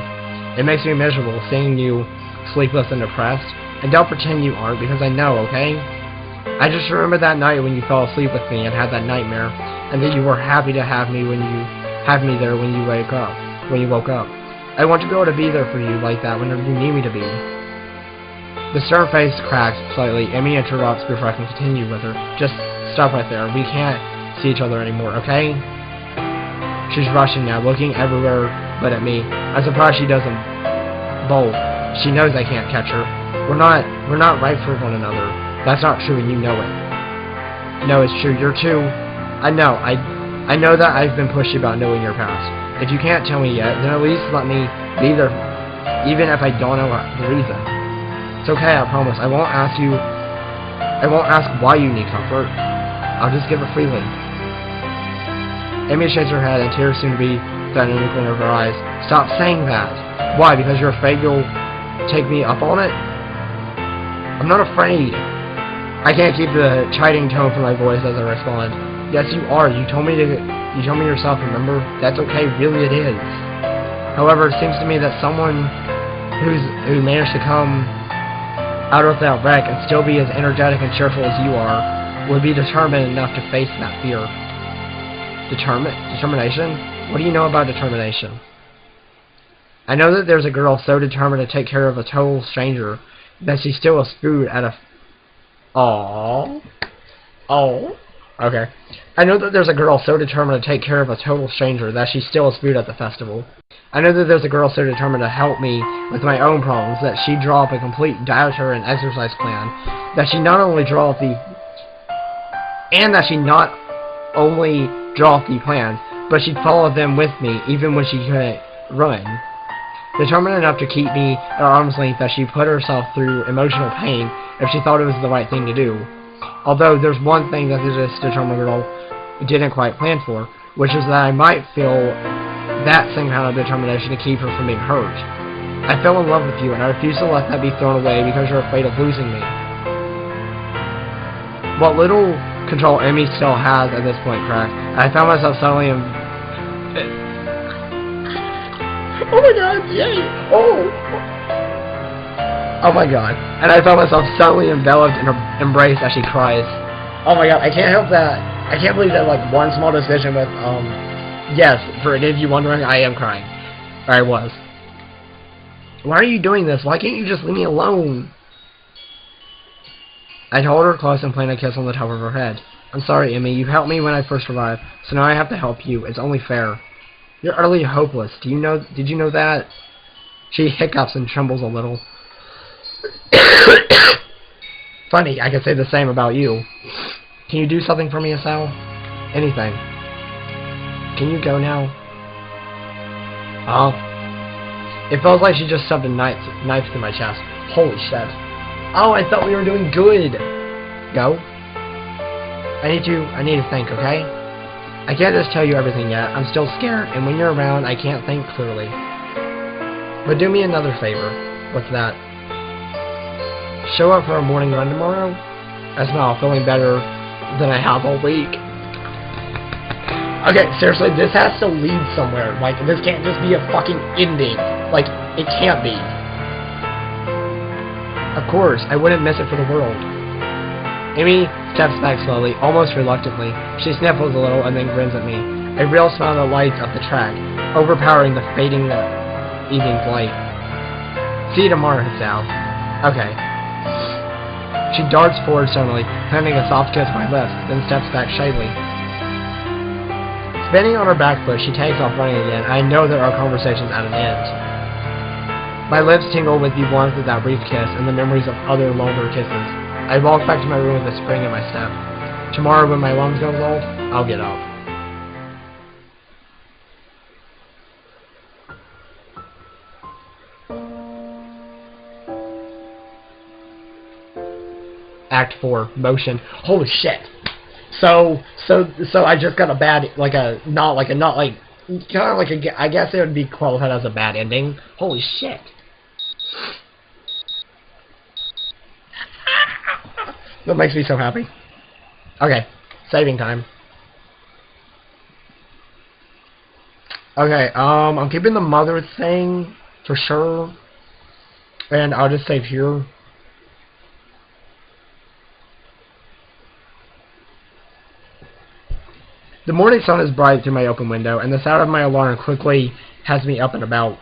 Speaker 1: It makes me miserable seeing you sleepless and depressed. And don't pretend you aren't, because I know, okay? I just remember that night when you fell asleep with me and had that nightmare, and that you were happy to have me there when you woke up. I want to be able to be there for you like that whenever you need me to be. The stern face cracks slightly. EMI interrupts before I can continue with her. Just stop right there. We can't see each other anymore, okay? She's rushing now, looking everywhere but at me. I'm surprised she doesn't bolt. She knows I can't catch her. We're not right for one another. That's not true, and you know it. No, it's true. You're too. I know that I've been pushy about knowing your past. If you can't tell me yet, then at least let me be there, even if I don't know the reason. It's okay, I promise. I won't ask why you need comfort. I'll just give it freely. EMI shakes her head, and tears seem to be found in the corner of her eyes. Stop saying that. Why? Because you're afraid you'll take me up on it? I'm not afraid. I can't keep the chiding tone from my voice as I respond. Yes, you are. You told me yourself, remember? That's okay. Really, it is. However, it seems to me that someone who managed to come out of that wreck and still be as energetic and cheerful as you are would be determined enough to face that fear. Determination? What do you know about determination? I know that there's a girl so determined to take care of a total stranger that she steals food at a... Aww. Okay. I know that there's a girl so determined to take care of a total stranger that she steals food at the festival. I know that there's a girl so determined to help me with my own problems that she'd draw up a complete dietary and exercise plan, that she not only draw up the plans, but she'd follow them with me even when she couldn't run. Determined enough to keep me at arm's length that she put herself through emotional pain if she thought it was the right thing to do. Although there's one thing that this determined girl didn't quite plan for, which is that I might feel that same kind of determination to keep her from being hurt. I fell in love with you, and I refuse to let that be thrown away because you're afraid of losing me. What little control Emmy still has at this point cracked, I found myself suddenly in... Oh my god, yay! Oh my god. And I found myself suddenly enveloped in her embrace as she cries. Oh my god, I can't help that. I can't believe that, like, one small decision with, yes, for any of you wondering, I am crying. Or I was. Why are you doing this? Why can't you just leave me alone? I held her close and planted a kiss on the top of her head. I'm sorry, Emmy. You helped me when I first arrived, so now I have to help you. It's only fair. You're utterly hopeless. Did you know that? She hiccups and trembles a little. Funny, I could say the same about you. Can you do something for me, Asao? Anything. Can you go now? It feels like she just shoved a knife through my chest. Holy shit. Oh, I thought we were doing good. Go. I need to think, okay? I can't just tell you everything yet. I'm still scared, and when you're around, I can't think clearly. But do me another favor. What's that? Show up for a morning run tomorrow? I smile, feeling better than I have all week. Okay, seriously, this has to lead somewhere. Like, this can't just be a fucking ending. Like, it can't be. Of course, I wouldn't miss it for the world. Amy steps back slowly, almost reluctantly. She sniffles a little and then grins at me. A real smile that lights up the track, overpowering the fading evening's light. See you tomorrow, Sal. Okay. She darts forward suddenly, planting a soft kiss on my lips, then steps back shyly. Spinning on her back foot, she takes off running again. I know that our conversation's at an end. My lips tingle with the warmth of that brief kiss and the memories of other longer kisses. I walk back to my room with a spring in my step. Tomorrow when my alarm goes off, I'll get up. Act 4, motion. Holy shit. So I just got a bad, I guess it would be qualified as a bad ending. Holy shit. That makes me so happy. Okay, saving time. Okay, I'm keeping the mother thing for sure. And I'll just save here. The morning sun is bright through my open window, and the sound of my alarm quickly has me up and about.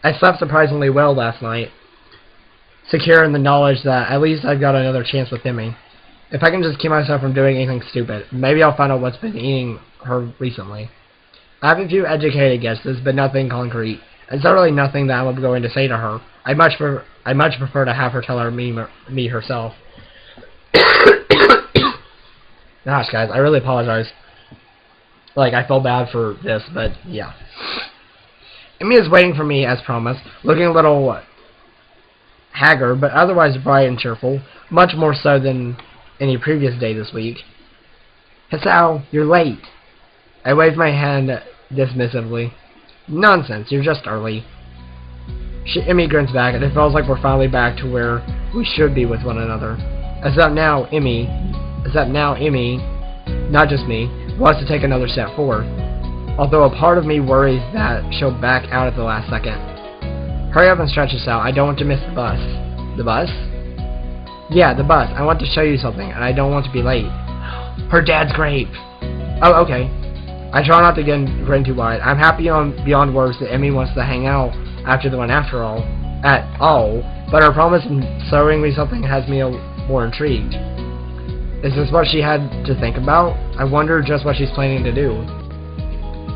Speaker 1: I slept surprisingly well last night, secure in the knowledge that at least I've got another chance with Emmy. If I can just keep myself from doing anything stupid, maybe I'll find out what's been eating her recently. I have a few educated guesses, but nothing concrete. It's literally nothing that I'm going to say to her. I much prefer to have her tell her me herself. Gosh, guys, I really apologize. Like, I feel bad for this, but yeah. Emmy is waiting for me as promised, looking a little haggard, but otherwise bright and cheerful, much more so than any previous day this week. Hisao, you're late. I waved my hand dismissively. Nonsense, you're just early. Emmy grins back, and it feels like we're finally back to where we should be with one another. Except now Emmy, not just me, wants to take another step forward. Although a part of me worries that she'll back out at the last second. Hurry up and stretch this out. I don't want to miss the bus. The bus? Yeah, the bus. I want to show you something, and I don't want to be late. Her dad's grave. Oh, okay. I try not to grin too wide. I'm happy beyond words that Emmy wants to hang out after the one after all. But her promise in showing me something has me more intrigued. Is this what she had to think about? I wonder just what she's planning to do.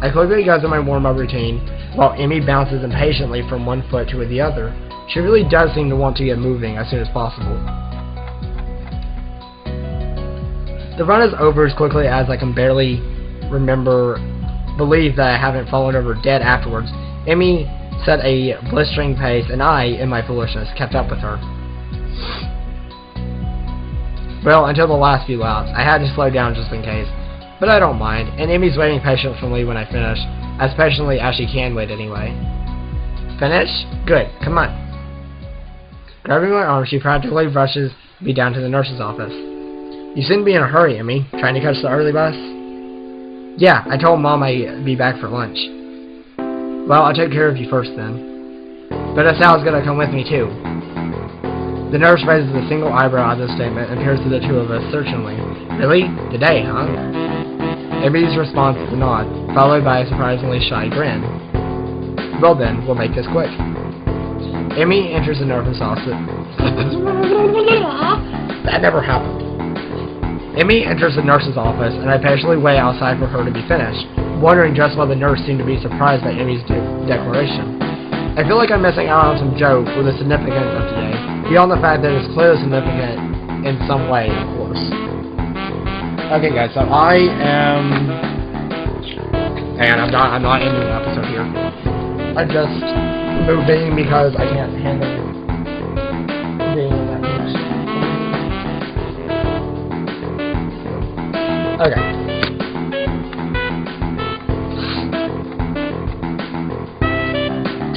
Speaker 1: I quickly go through my warm-up routine, while EMI bounces impatiently from one foot to the other. She really does seem to want to get moving as soon as possible. The run is over as quickly as I can barely believe that I haven't fallen over dead afterwards. EMI set a blistering pace, and I, in my foolishness, kept up with her. Well, until the last few laps, I had to slow down just in case, but I don't mind, and EMI's waiting patiently when I finish, as patiently as she can wait anyway. Finish? Good, come on. Grabbing my arm, she practically rushes me down to the nurse's office. You seem to be in a hurry, EMI. Trying to catch the early bus? Yeah, I told Mom I'd be back for lunch. Well, I'll take care of you first then. But Sal's gonna come with me too. The nurse raises a single eyebrow at this statement and peers to the two of us searchingly. Really? Today, huh? EMI's response is a nod, followed by a surprisingly shy grin. Well then, we'll make this quick. EMI enters the nurse's office. That never happened. EMI enters the nurse's office, and I patiently wait outside for her to be finished, wondering just why the nurse seemed to be surprised by EMI's declaration. I feel like I'm missing out on some joke with the significance of today, beyond the fact that it's clearly significant in some way, of course. Okay, guys, so I am... And I'm not ending the episode here. I'm just moving because I can't handle being in that position. Okay.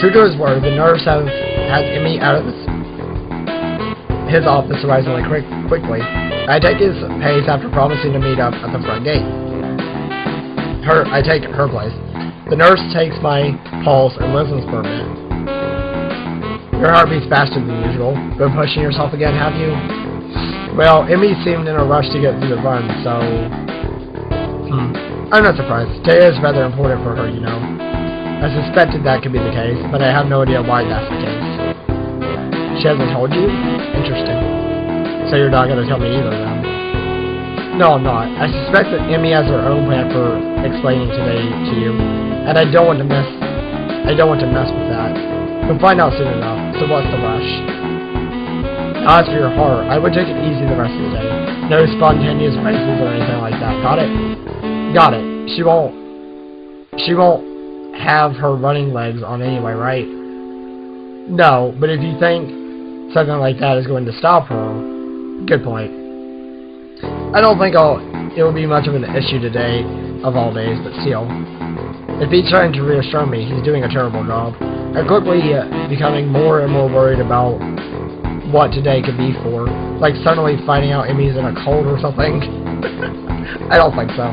Speaker 1: True to his word, the nurse has EMI out of his office surprisingly quickly. I take his pace after promising to meet up at the front gate. I take her place. The nurse takes my pulse and listens for a minute. Your heart beats faster than usual. Been pushing yourself again, have you? Well, EMI seemed in a rush to get through the run, so... I'm not surprised. Today is rather important for her, you know. I suspected that could be the case, but I have no idea why that's the case. She hasn't told you? Interesting. So you're not going to tell me either, then? No, I'm not. I suspect that EMI has her own plan for explaining today to you, and I don't want to mess with that. You'll find out soon enough, so what's the rush? As for your heart, I would take it easy the rest of the day. No spontaneous races or anything like that. Got it? Got it. She won't have her running legs on anyway, right? No, but if you think something like that is going to stop her, good point. I don't think it will be much of an issue today of all days, but still. If he's trying to reassure me, he's doing a terrible job. I'm quickly becoming more and more worried about what today could be for. Like suddenly finding out EMI's in a cold or something. I don't think so.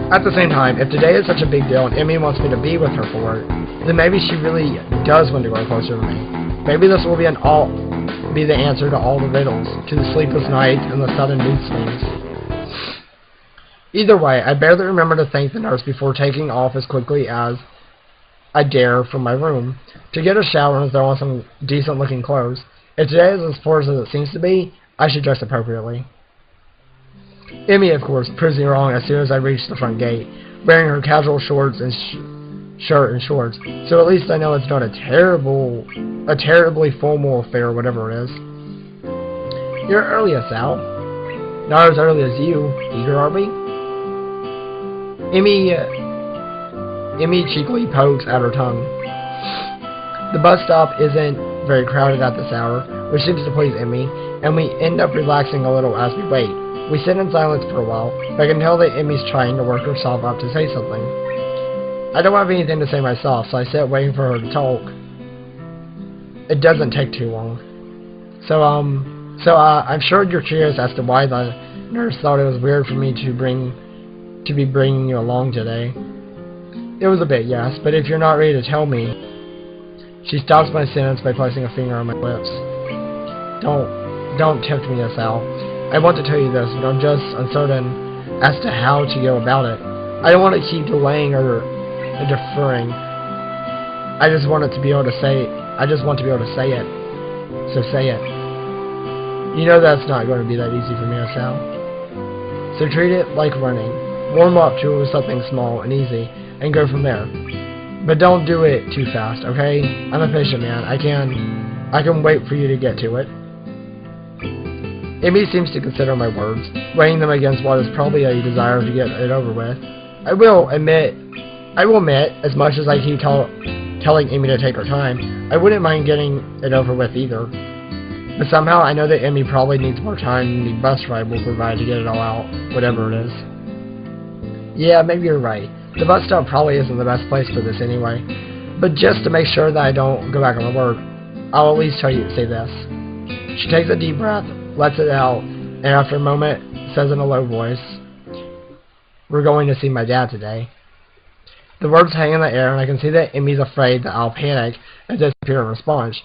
Speaker 1: At the same time, if today is such a big deal and EMI wants me to be with her for it, then maybe she really does want to grow closer to me. Maybe this will be the answer to all the riddles, to the sleepless nights and the sudden mood swings. Either way, I barely remember to thank the nurse before taking off as quickly as I dare from my room, to get a shower and throw on some decent-looking clothes. If today is as poor as it seems to be, I should dress appropriately. EMI, of course, proves me wrong as soon as I reach the front gate, wearing her casual shorts and shirt and shorts, so at least I know it's not a terribly formal affair, whatever it is. You're early, Sal. Not as early as you. Eager, are we? EMI cheekily pokes at her tongue. The bus stop isn't very crowded at this hour, which seems to please EMI, and we end up relaxing a little as we wait. We sit in silence for a while, but I can tell that EMI's trying to work herself up to say something. I don't have anything to say myself, so I sit waiting for her to talk. It doesn't take too long. So I'm sure you're curious as to why the nurse thought it was weird for me to be bringing you along today. It was a bit, yes, but if you're not ready to tell me... She stops my sentence by placing a finger on my lips. Don't tempt me, Sal. I want to tell you this, but I'm just uncertain as to how to go about it. I don't want to keep delaying or deferring. I just want to be able to say it. So say it. You know that's not going to be that easy for me, Sal. So treat it like running. Warm up to something small and easy, and go from there. But don't do it too fast, okay? I'm a patient man. I can wait for you to get to it. Amy seems to consider my words, weighing them against what is probably a desire to get it over with. I will admit, as much as I keep telling Amy to take her time, I wouldn't mind getting it over with either. But somehow I know that Amy probably needs more time than the bus ride will provide to get it all out, whatever it is. Yeah, maybe you're right. The bus stop probably isn't the best place for this anyway. But just to make sure that I don't go back on my word, I'll at least say this. She takes a deep breath, lets it out, and after a moment says in a low voice, "We're going to see my dad today." The words hang in the air, and I can see that Emmy's afraid that I'll panic and disappear in response,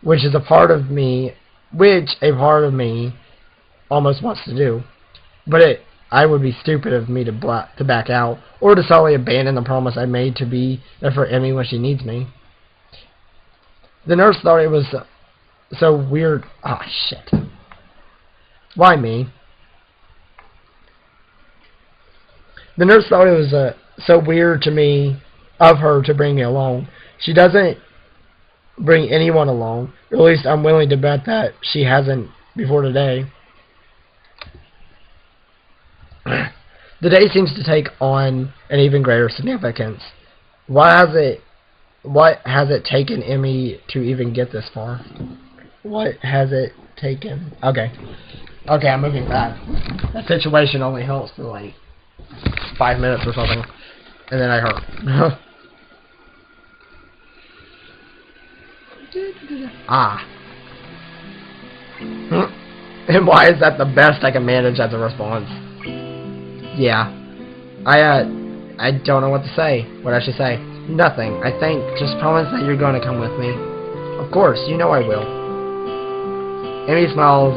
Speaker 1: which a part of me almost wants to do. But I would be stupid of me to back out, or to suddenly abandon the promise I made to be there for Emmy when she needs me. The nurse thought it was so weird. Ah, shit. Why me? The nurse thought it was so weird of her to bring me along. She doesn't bring anyone along. Or at least I'm willing to bet that she hasn't before today. The day seems to take on an even greater significance. What has it taken Emmy to even get this far? What has it taken? Okay, I'm moving back. That situation only helps for like 5 minutes or something, and then I hurt. Ah. And why is that the best I can manage as a response? Yeah. I don't know what to say. What I should say. Nothing. I think. Just promise that you're going to come with me. Of course. You know I will. Amy smiles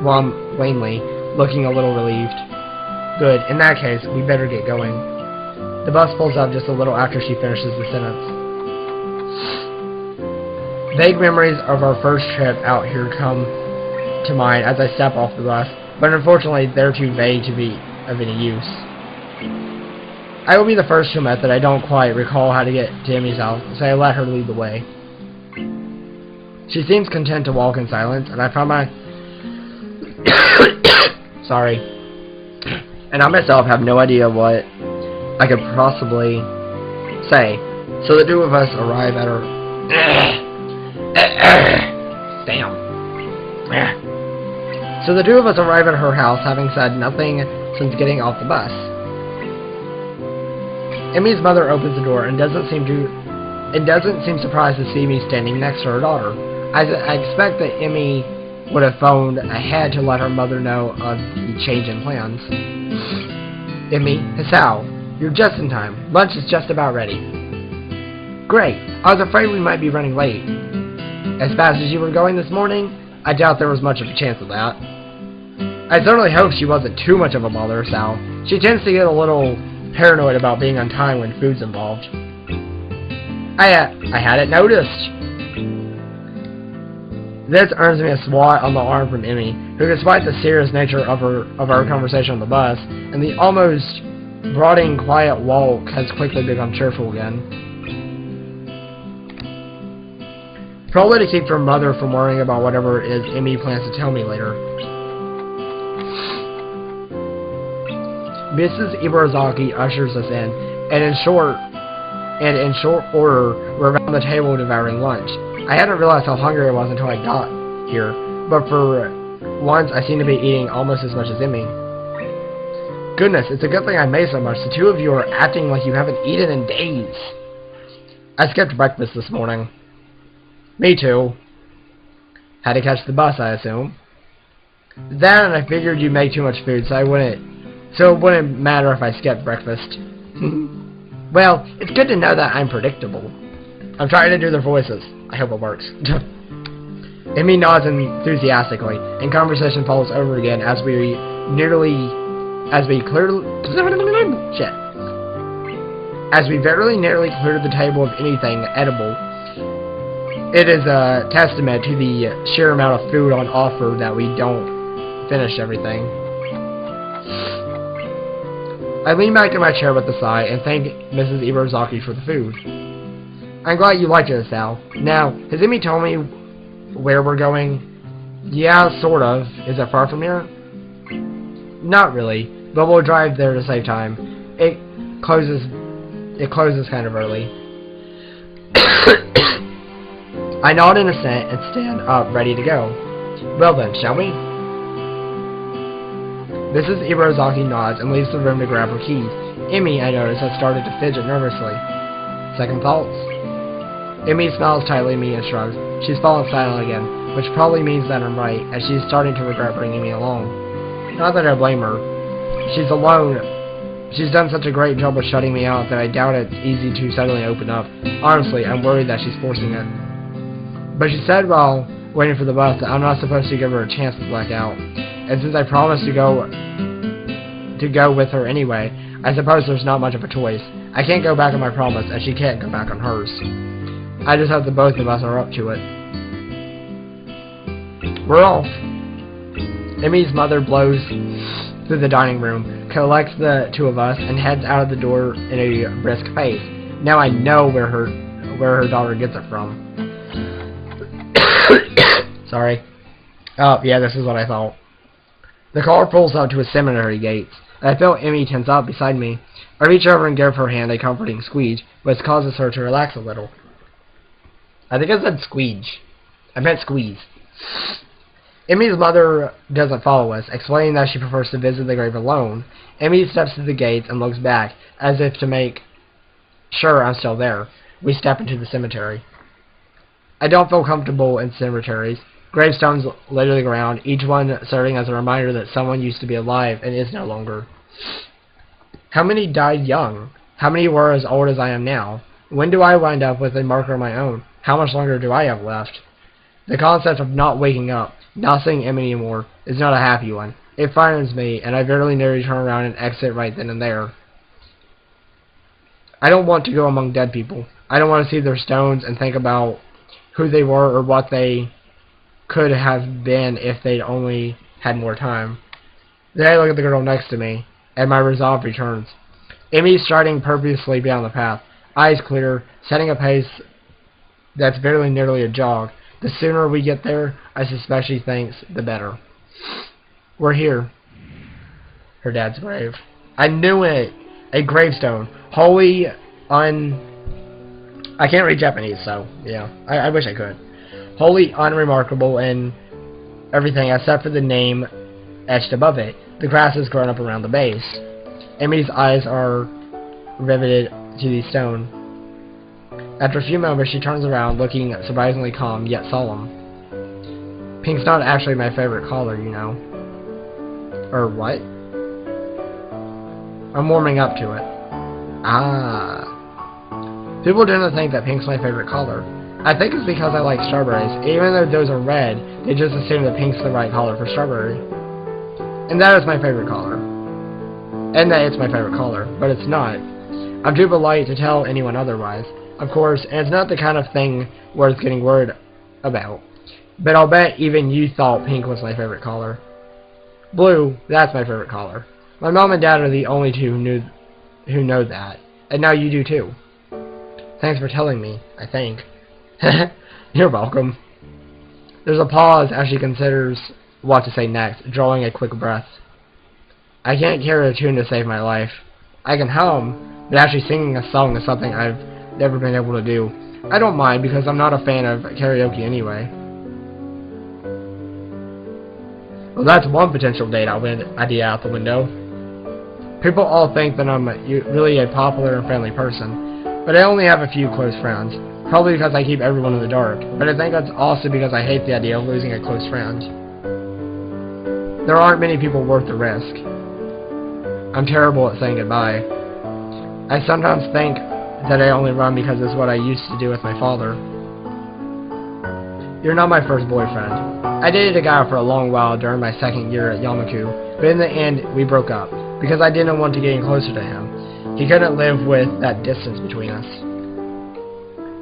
Speaker 1: wanly, looking a little relieved. Good. In that case, we better get going. The bus pulls up just a little after she finishes the sentence. Vague memories of our first trip out here come to mind as I step off the bus, but unfortunately they're too vague to be of any use. I will be the first to admit that I don't quite recall how to get to Emmy's house, so I let her lead the way. She seems content to walk in silence, and I found my... Sorry. And I myself have no idea what I could possibly say, so the two of us arrive at her... Damn. So the two of us arrive at her house, having said nothing since getting off the bus. Emmy's mother opens the door and doesn't seem surprised to see me standing next to her daughter. I expect that Emmy would have phoned ahead to let her mother know of the change in plans. Emmy, it's Sal. You're just in time. Lunch is just about ready. Great. I was afraid we might be running late. As fast as you were going this morning, I doubt there was much of a chance of that. I certainly hope she wasn't too much of a bother, Sal. She tends to get a little paranoid about being on time when food's involved. I hadn't noticed. This earns me a swat on the arm from Emmy, who, despite the serious nature of our conversation on the bus, and the almost brooding quiet walk, has quickly become cheerful again. Probably to keep her mother from worrying about whatever it is Emmy plans to tell me later. Mrs. Ibarazaki ushers us in, and in short order, we're around the table devouring lunch. I hadn't realized how hungry I was until I got here, but for once I seem to be eating almost as much as Emmy. Goodness, it's a good thing I made so much. The two of you are acting like you haven't eaten in days. I skipped breakfast this morning. Me too. Had to catch the bus, I assume. That, and I figured you'd make too much food, so it wouldn't matter if I skipped breakfast. Well, it's good to know that I'm predictable. I'm trying to do their voices. I hope it works. Emmy nods enthusiastically, and conversation follows over again as we very nearly cleared the table of anything edible. It is a testament to the sheer amount of food on offer that we don't finished everything. I lean back in my chair with a sigh and thank Mrs. Ibarozaki for the food. I'm glad you liked it, Sal. Now, has Emi told me where we're going? Yeah, sort of. Is it far from here? Not really, but we'll drive there to save time. It closes kind of early. I nod in assent and stand up, ready to go. Well then, shall we? Mrs. Ibarozaki nods and leaves the room to grab her keys. Emi, I notice, has started to fidget nervously. Second thoughts? Emi smiles tightly at me and shrugs. She's fallen silent again, which probably means that I'm right, as she's starting to regret bringing me along. Not that I blame her. She's alone. She's done such a great job of shutting me out that I doubt it's easy to suddenly open up. Honestly, I'm worried that she's forcing it. But she said while waiting for the bus that I'm not supposed to give her a chance to black out. And since I promised to go with her anyway, I suppose there's not much of a choice. I can't go back on my promise, and she can't go back on hers. I just hope that both of us are up to it. We're off. Emi's mother blows through the dining room, collects the two of us, and heads out of the door in a brisk pace. Now I know where her daughter gets it from. Sorry. Oh, yeah, this is what I thought. The car pulls up to a cemetery gates, and I feel Emi tense up beside me. I reach over and give her hand a comforting squeeze, which causes her to relax a little. I think I said squeege. I meant squeeze. Emi's mother doesn't follow us, explaining that she prefers to visit the grave alone. Emi steps to the gates and looks back, as if to make sure I'm still there. We step into the cemetery. I don't feel comfortable in cemeteries. Gravestones litter the ground, each one serving as a reminder that someone used to be alive and is no longer. How many died young? How many were as old as I am now? When do I wind up with a marker of my own? How much longer do I have left? The concept of not waking up, not seeing Emi anymore, is not a happy one. It frightens me, and I very nearly turn around and exit right then and there. I don't want to go among dead people. I don't want to see their stones and think about who they were or what they could have been if they'd only had more time. Then I look at the girl next to me, and my resolve returns. Emi striding purposely down the path, eyes clear, setting a pace that's very nearly a jog. The sooner we get there, I suspect she thinks, the better. We're here. Her dad's grave. I knew it! A gravestone. Holy I can't read Japanese, so, yeah. I wish I could. Wholly unremarkable in everything except for the name etched above it. The grass has grown up around the base. Emi's eyes are riveted to the stone. After a few moments, she turns around, looking surprisingly calm, yet solemn. Pink's not actually my favorite color, you know. Or what? I'm warming up to it. Ah. People tend to think that pink's my favorite color. I think it's because I like strawberries. Even though those are red, they just assume that pink's the right color for strawberry. And that is my favorite color. And that it's my favorite color, but it's not. I'm too polite to tell anyone otherwise, of course, and it's not the kind of thing worth getting worried about. But I'll bet even you thought pink was my favorite color. Blue, that's my favorite color. My mom and dad are the only two who know that. And now you do too. Thanks for telling me, I think. You're welcome. There's a pause as she considers what to say next, drawing a quick breath. I can't carry a tune to save my life. I can hum, but actually singing a song is something I've never been able to do. I don't mind because I'm not a fan of karaoke anyway. Well, that's one potential date idea out the window. People all think that I'm really a popular and friendly person, but I only have a few close friends. Probably because I keep everyone in the dark, but I think that's also because I hate the idea of losing a close friend. There aren't many people worth the risk. I'm terrible at saying goodbye. I sometimes think that I only run because it's what I used to do with my father. You're not my first boyfriend. I dated a guy for a long while during my second year at Yamaku, but in the end, we broke up, because I didn't want to get any closer to him. He couldn't live with that distance between us.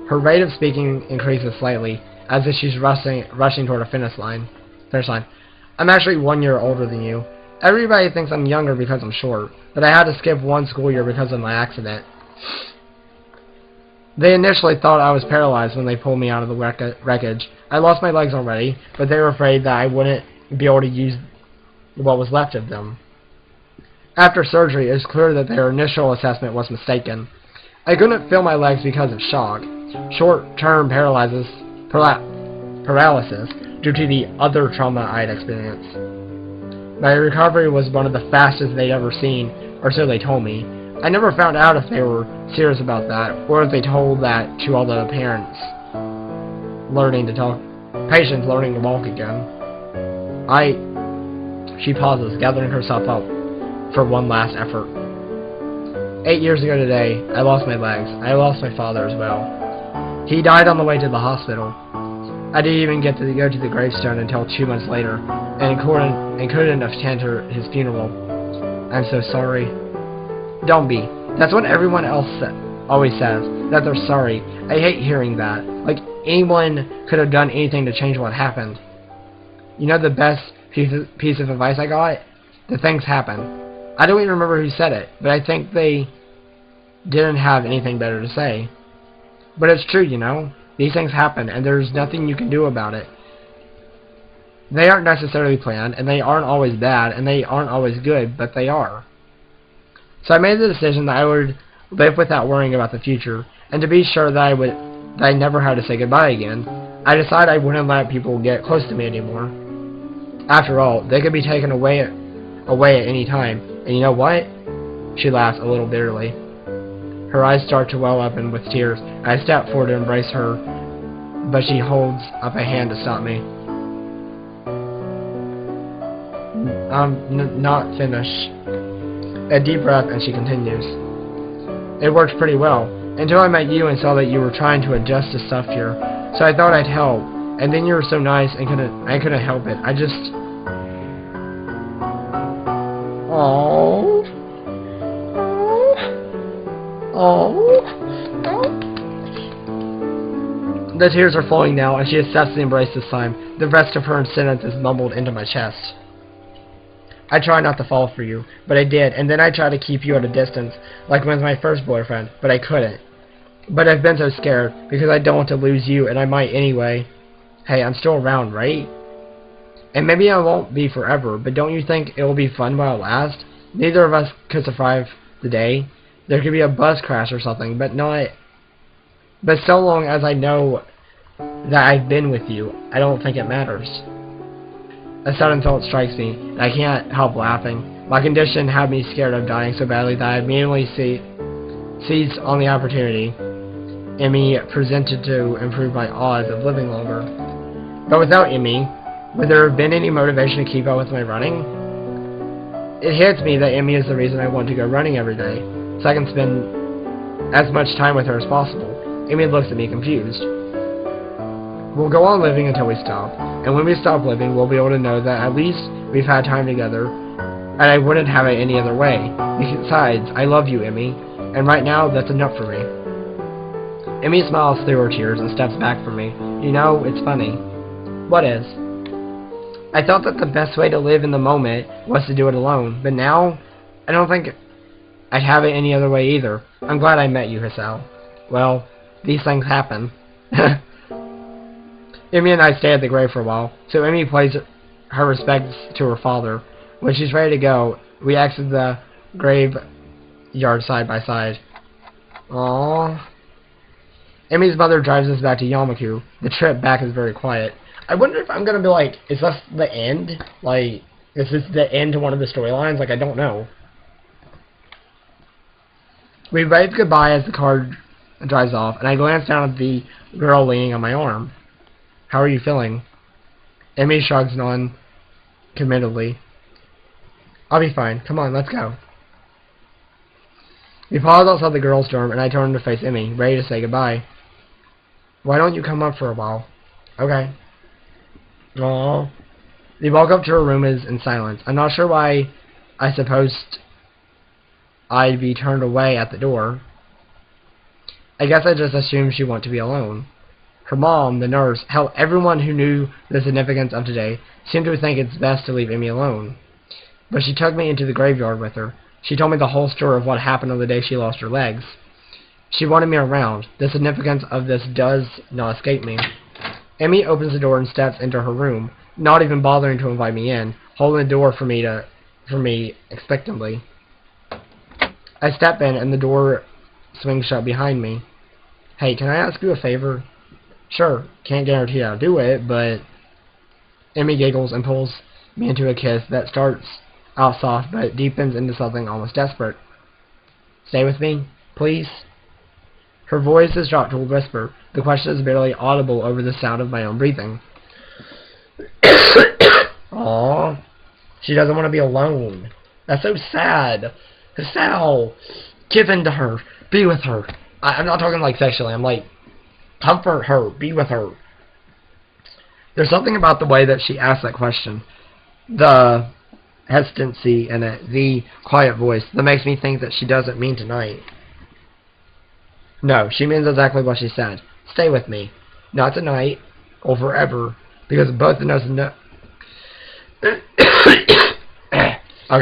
Speaker 1: Her rate of speaking increases slightly, as if she's rushing toward a finish line. I I'm actually 1 year older than you. Everybody thinks I'm younger because I'm short, but I had to skip 1 school year because of my accident. They initially thought I was paralyzed when they pulled me out of the wreckage. I lost my legs already, but they were afraid that I wouldn't be able to use what was left of them. After surgery, it was clear that their initial assessment was mistaken. I couldn't feel my legs because of shock, short-term paralysis due to the other trauma I had experienced. My recovery was one of the fastest they'd ever seen, or so they told me. I never found out if they were serious about that, or if they told that to all the patients learning to walk again. She pauses, gathering herself up for one last effort. 8 years ago today, I lost my legs. I lost my father as well. He died on the way to the hospital. I didn't even get to go to the gravestone until 2 months later, and couldn't attend his funeral. I'm so sorry. Don't be. That's what everyone else always says, that they're sorry. I hate hearing that. Like anyone could have done anything to change what happened. You know the best piece of advice I got? The things happen. I don't even remember who said it, but I think they didn't have anything better to say. But it's true, you know? These things happen, and there's nothing you can do about it. They aren't necessarily planned, and they aren't always bad, and they aren't always good, but they are. So I made the decision that I would live without worrying about the future, and to be sure that I never had to say goodbye again, I decided I wouldn't let people get close to me anymore. After all, they could be taken away at any time, and you know what? She laughs a little bitterly. Her eyes start to well up and with tears. I step forward to embrace her, but she holds up a hand to stop me. I'm not finished. A deep breath, and she continues. It worked pretty well, until I met you and saw that you were trying to adjust to stuff here, so I thought I'd help, and then you were so nice and I couldn't help it. I just... Oh. The tears are flowing now, and she accepts the embrace this time. The rest of her sentence is mumbled into my chest. I tried not to fall for you, but I did, and then I tried to keep you at a distance, like with my first boyfriend, but I couldn't. But I've been so scared, because I don't want to lose you, and I might anyway. Hey, I'm still around, right? And maybe I won't be forever, but don't you think it will be fun while it lasts? Neither of us could survive the day. There could be a bus crash or something, but so long as I know that I've been with you, I don't think it matters. A sudden thought strikes me, and I can't help laughing. My condition had me scared of dying so badly that I immediately seized on the opportunity EMI presented to improve my odds of living longer. But without EMI, would there have been any motivation to keep up with my running? It hits me that EMI is the reason I want to go running every day, so I can spend as much time with her as possible. EMI looks at me confused. We'll go on living until we stop, and when we stop living, we'll be able to know that at least we've had time together, and I wouldn't have it any other way. Besides, I love you, EMI, and right now, that's enough for me. EMI smiles through her tears and steps back from me. You know, it's funny. What is? I thought that the best way to live in the moment was to do it alone, but now, I don't think I'd have it any other way either. I'm glad I met you, Hisao. Well, these things happen. EMI and I stay at the grave for a while, so EMI pays her respects to her father. When she's ready to go, we exit the graveyard side by side. Aww. EMI's mother drives us back to Yamaku. The trip back is very quiet. I wonder if I'm gonna be like, is this the end? Like, is this the end to one of the storylines? Like, I don't know. We wave goodbye as the car drives off, and I glance down at the girl leaning on my arm. How are you feeling? EMI shrugs non-committedly. I'll be fine. Come on, let's go. We pause outside the girls' dorm, and I turn to face EMI, ready to say goodbye. Why don't you come up for a while? Okay. Aww. We walk up to her room in silence. I'm not sure why I supposed I'd be turned away at the door. I guess I just assumed she'd want to be alone. her mom, the nurse, hell, everyone who knew the significance of today seemed to think it's best to leave Emmy alone. But she took me into the graveyard with her. She told me the whole story of what happened on the day she lost her legs. She wanted me around. The significance of this does not escape me. Emmy opens the door and steps into her room, not even bothering to invite me in, holding the door for me expectantly. I step in and the door swings shut behind me. Hey, can I ask you a favor? Sure, can't guarantee I'll do it, but... Emmy giggles and pulls me into a kiss that starts out soft but deepens into something almost desperate. Stay with me, please? Her voice is dropped to a whisper. The question is barely audible over the sound of my own breathing. Aww. She doesn't want to be alone. That's so sad. Sal, give in to her. Be with her. I'm not talking like sexually. I'm like, comfort her. Be with her. There's something about the way that she asks that question. The hesitancy in it. The quiet voice. That makes me think that she doesn't mean tonight. No, she means exactly what she said. Stay with me. Not tonight. Or forever. Because both of us know... Okay,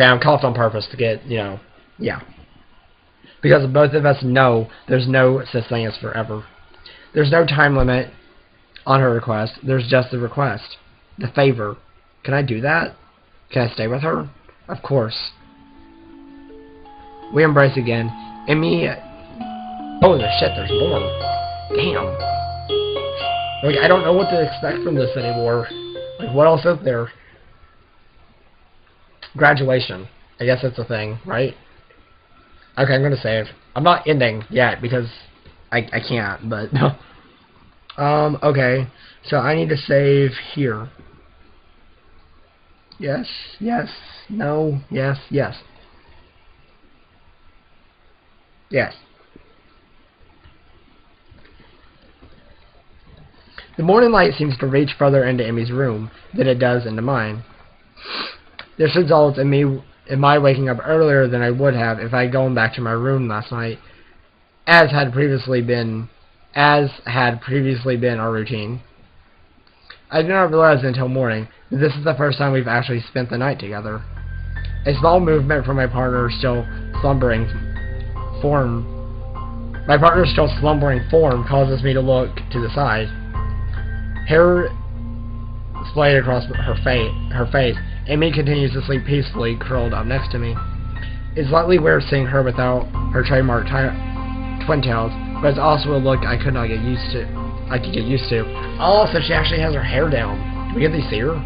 Speaker 1: I'm coughed on purpose to get, yeah. Because both of us know there's no such thing as forever. There's no time limit on her request. There's just the request. The favor. Can I do that? Can I stay with her? Of course. We embrace again. Emmy... Oh, shit, there's more. Damn. Like, I don't know what to expect from this anymore. Like, what else is there? Graduation. I guess that's a thing, right? Okay, I'm gonna save. I'm not ending yet because I can't, but okay. So I need to save here. Yes, yes, no, yes, yes. Yes. The morning light seems to reach further into Emmy's room than it does into mine. This results in my waking up earlier than I would have if I had gone back to my room last night, as had previously been our routine. I did not realize until morning that this is the first time we've actually spent the night together. A small movement from my partner's still slumbering form causes me to look to the side. Hair splayed across her face. Emmy continues to sleep peacefully, curled up next to me. It's slightly weird seeing her without her trademark twin tails, but it's also a look I could get used to. Oh, so she actually has her hair down. Do we get to see her?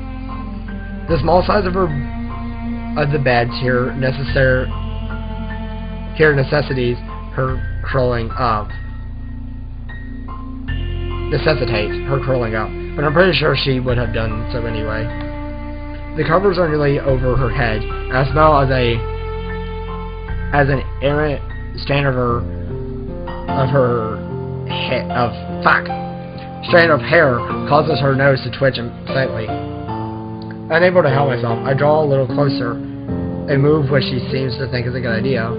Speaker 1: The small size of the beds here necessitates her curling up, but I'm pretty sure she would have done so anyway. The covers are nearly over her head, and I smell as an errant strand of hair causes her nose to twitch slightly. Unable to help myself, I draw a little closer, a move which she seems to think is a good idea.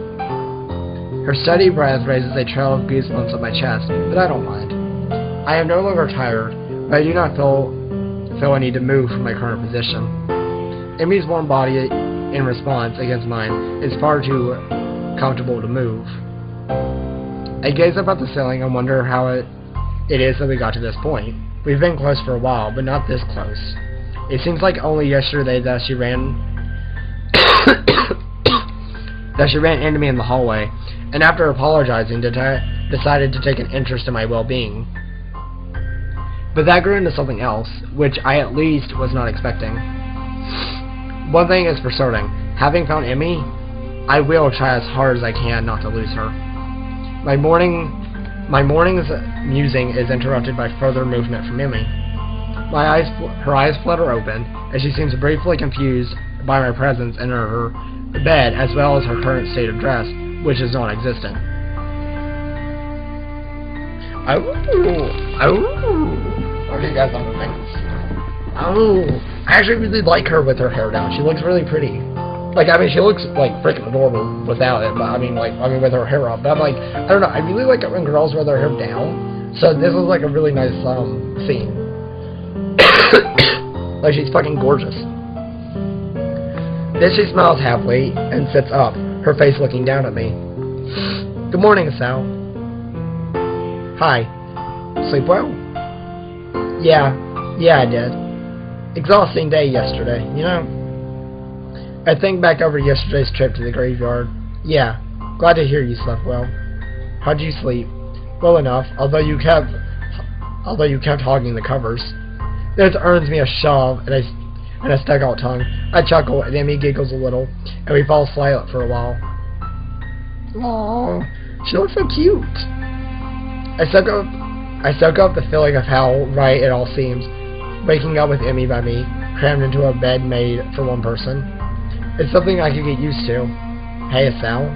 Speaker 1: Her steady breath raises a trail of goosebumps up my chest, but I don't mind. I am no longer tired, but I do not feel a need to move from my current position. Emmy's warm body, in response against mine, is far too comfortable to move. I gaze up at the ceiling and wonder how it is that we got to this point. We've been close for a while, but not this close. It seems like only yesterday that she ran into me in the hallway, and after apologizing, decided to take an interest in my well-being. But that grew into something else, which I at least was not expecting. One thing is for certain, having found Emmy, I will try as hard as I can not to lose her. My morning's musing is interrupted by further movement from Emmy. Her eyes flutter open, and she seems briefly confused by my presence in her bed, as well as her current state of dress, which is non-existent. Okay, guys, I'm moving. I actually really like her with her hair down. She looks really pretty. Like, I mean, she looks, like, freaking adorable without it, but, with her hair up. But I'm like, I don't know, I really like it when girls wear their hair down, So this was like a really nice scene. Like she's fucking gorgeous. Then she smiles happily and sits up, her face looking down at me. Good morning, Sal. Hi. Sleep well? Yeah, I did. Exhausting day yesterday, you know? I think back over yesterday's trip to the graveyard. Yeah, glad to hear you slept well. How'd you sleep? Well enough, although you kept hogging the covers. This earns me a shove and a stuck-out tongue. I chuckle and Emmy giggles a little, and we fall silent for a while. Aww, she looks so cute. I soak up the feeling of how right it all seems. Waking up with Emmy by me, crammed into a bed made for one person. It's something I could get used to. Hey, Sal.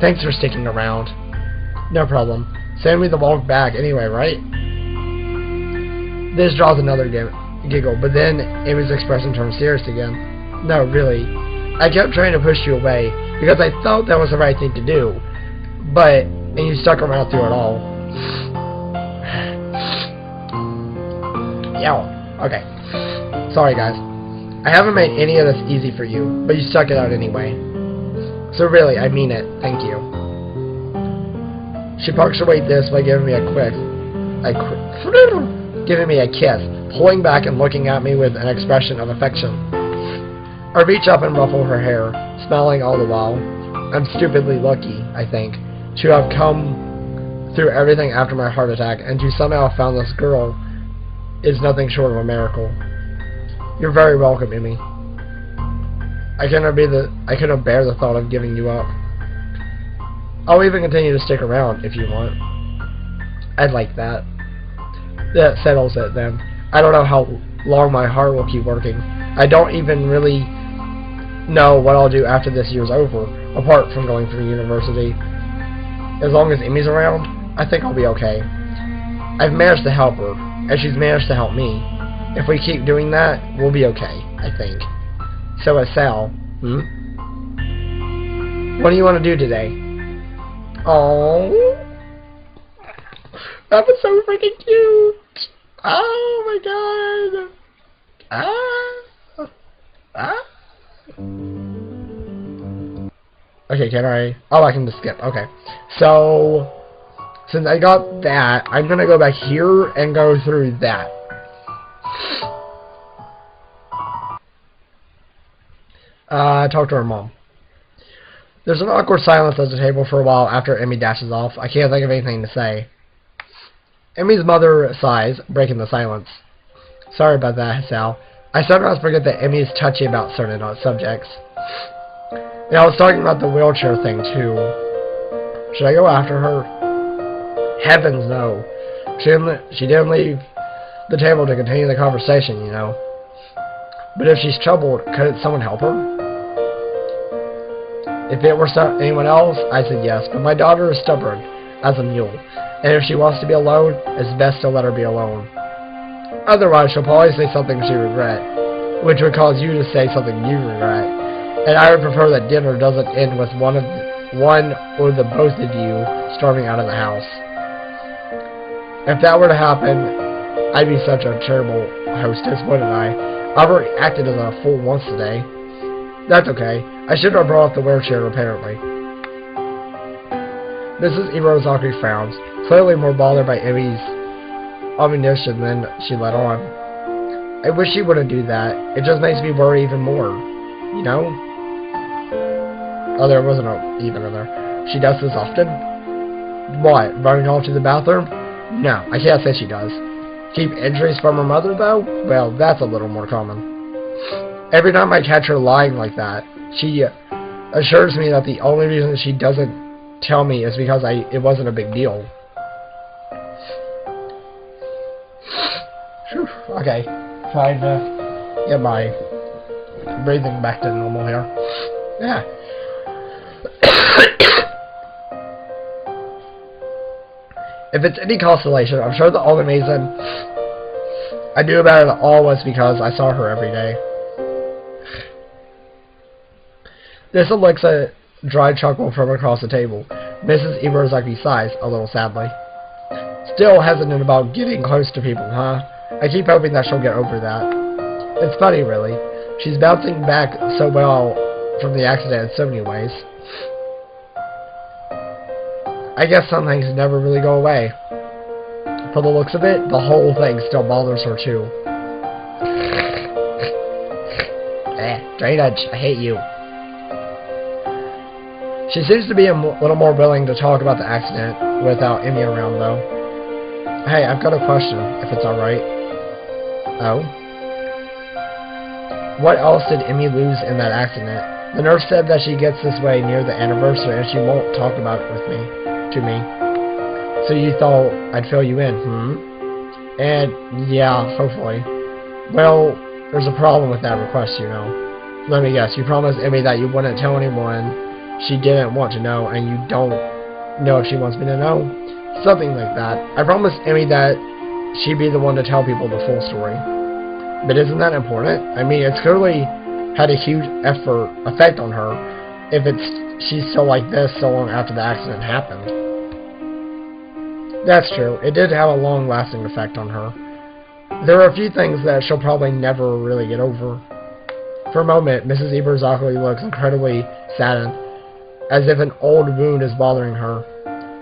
Speaker 1: Thanks for sticking around. No problem. Send me the walk back anyway, right? This draws another giggle, but then Amy's expression turns serious again. No, really. I kept trying to push you away, because I thought that was the right thing to do. And you stuck around through it all. Yeah, okay. Sorry, guys. I haven't made any of this easy for you, but you stuck it out anyway. So really, I mean it. Thank you. She punctuates this by giving me giving me a kiss, pulling back and looking at me with an expression of affection. I reach up and ruffle her hair, smiling all the while. I'm stupidly lucky, I think, to have come through everything after my heart attack, and to somehow have found this girl is nothing short of a miracle. You're very welcome, Emmy. I cannot bear the thought of giving you up. I'll even continue to stick around if you want. I'd like that. That settles it then. I don't know how long my heart will keep working. I don't even really know what I'll do after this year's over, apart from going through university. As long as Emmy's around, I think I'll be okay. I've managed to help her, and she's managed to help me. If we keep doing that, we'll be okay, I think. So is Sal. What do you want to do today? Oh, that was so freaking cute. Oh my god. Okay, can I? Oh, I can just skip. Okay. So, since I got that, I'm gonna go back here and go through that. Talk to her mom. There's an awkward silence at the table for a while after Emmy dashes off. I can't think of anything to say. Emmy's mother sighs, breaking the silence. Sorry about that, Sal. I sometimes forget that Emmy is touchy about certain subjects. And I was talking about the wheelchair thing, too. Should I go after her? Heavens, no. She didn't leave the table to continue the conversation, you know. But if she's troubled, couldn't someone help her? If it were anyone else, I said yes, but my daughter is stubborn as a mule, and if she wants to be alone, it's best to let her be alone. Otherwise, she'll probably say something she regret, which would cause you to say something you regret, and I would prefer that dinner doesn't end with one or the both of you storming out of the house. If that were to happen, I'd be such a terrible hostess, wouldn't I? I've already acted as a fool once today. That's okay. I should have brought up the wheelchair, apparently. Mrs. Irozaki frowns, clearly more bothered by Emmy's omission than she let on. I wish she wouldn't do that. It just makes me worry even more. You know? Oh, there wasn't an even in there. She does this often? What, running off to the bathroom? No, I can't say she does. Keep injuries from her mother, though? Well, that's a little more common. Every time I catch her lying like that, she assures me that the only reason she doesn't tell me is because it wasn't a big deal. Whew, okay, trying to get my breathing back to normal here. Yeah. If it's any consolation, I'm sure the only reason I knew about it all was because I saw her every day. This elicits a dry chuckle from across the table. Mrs. Ibarozaki sighs, a little sadly. Still hesitant about getting close to people, huh? I keep hoping that she'll get over that. It's funny, really. She's bouncing back so well from the accident in so many ways. I guess some things never really go away. For the looks of it, the whole thing still bothers her too. Drainage, I hate you. She seems to be a little more willing to talk about the accident without EMI around, though. Hey, I've got a question, if it's alright. Oh? What else did EMI lose in that accident? The nurse said that she gets this way near the anniversary and she won't talk about it to me. So you thought I'd fill you in, And, yeah, hopefully. Well, there's a problem with that request, you know. Let me guess, you promised EMI that you wouldn't tell anyone she didn't want to know, and you don't know if she wants me to know? Something like that. I promised EMI that she'd be the one to tell people the full story. But isn't that important? I mean, it's clearly had a huge effect on her if she's still like this so long after the accident happened. That's true. It did have a long-lasting effect on her. There are a few things that she'll probably never really get over. For a moment, Mrs. Ibarazaki looks incredibly saddened, as if an old wound is bothering her.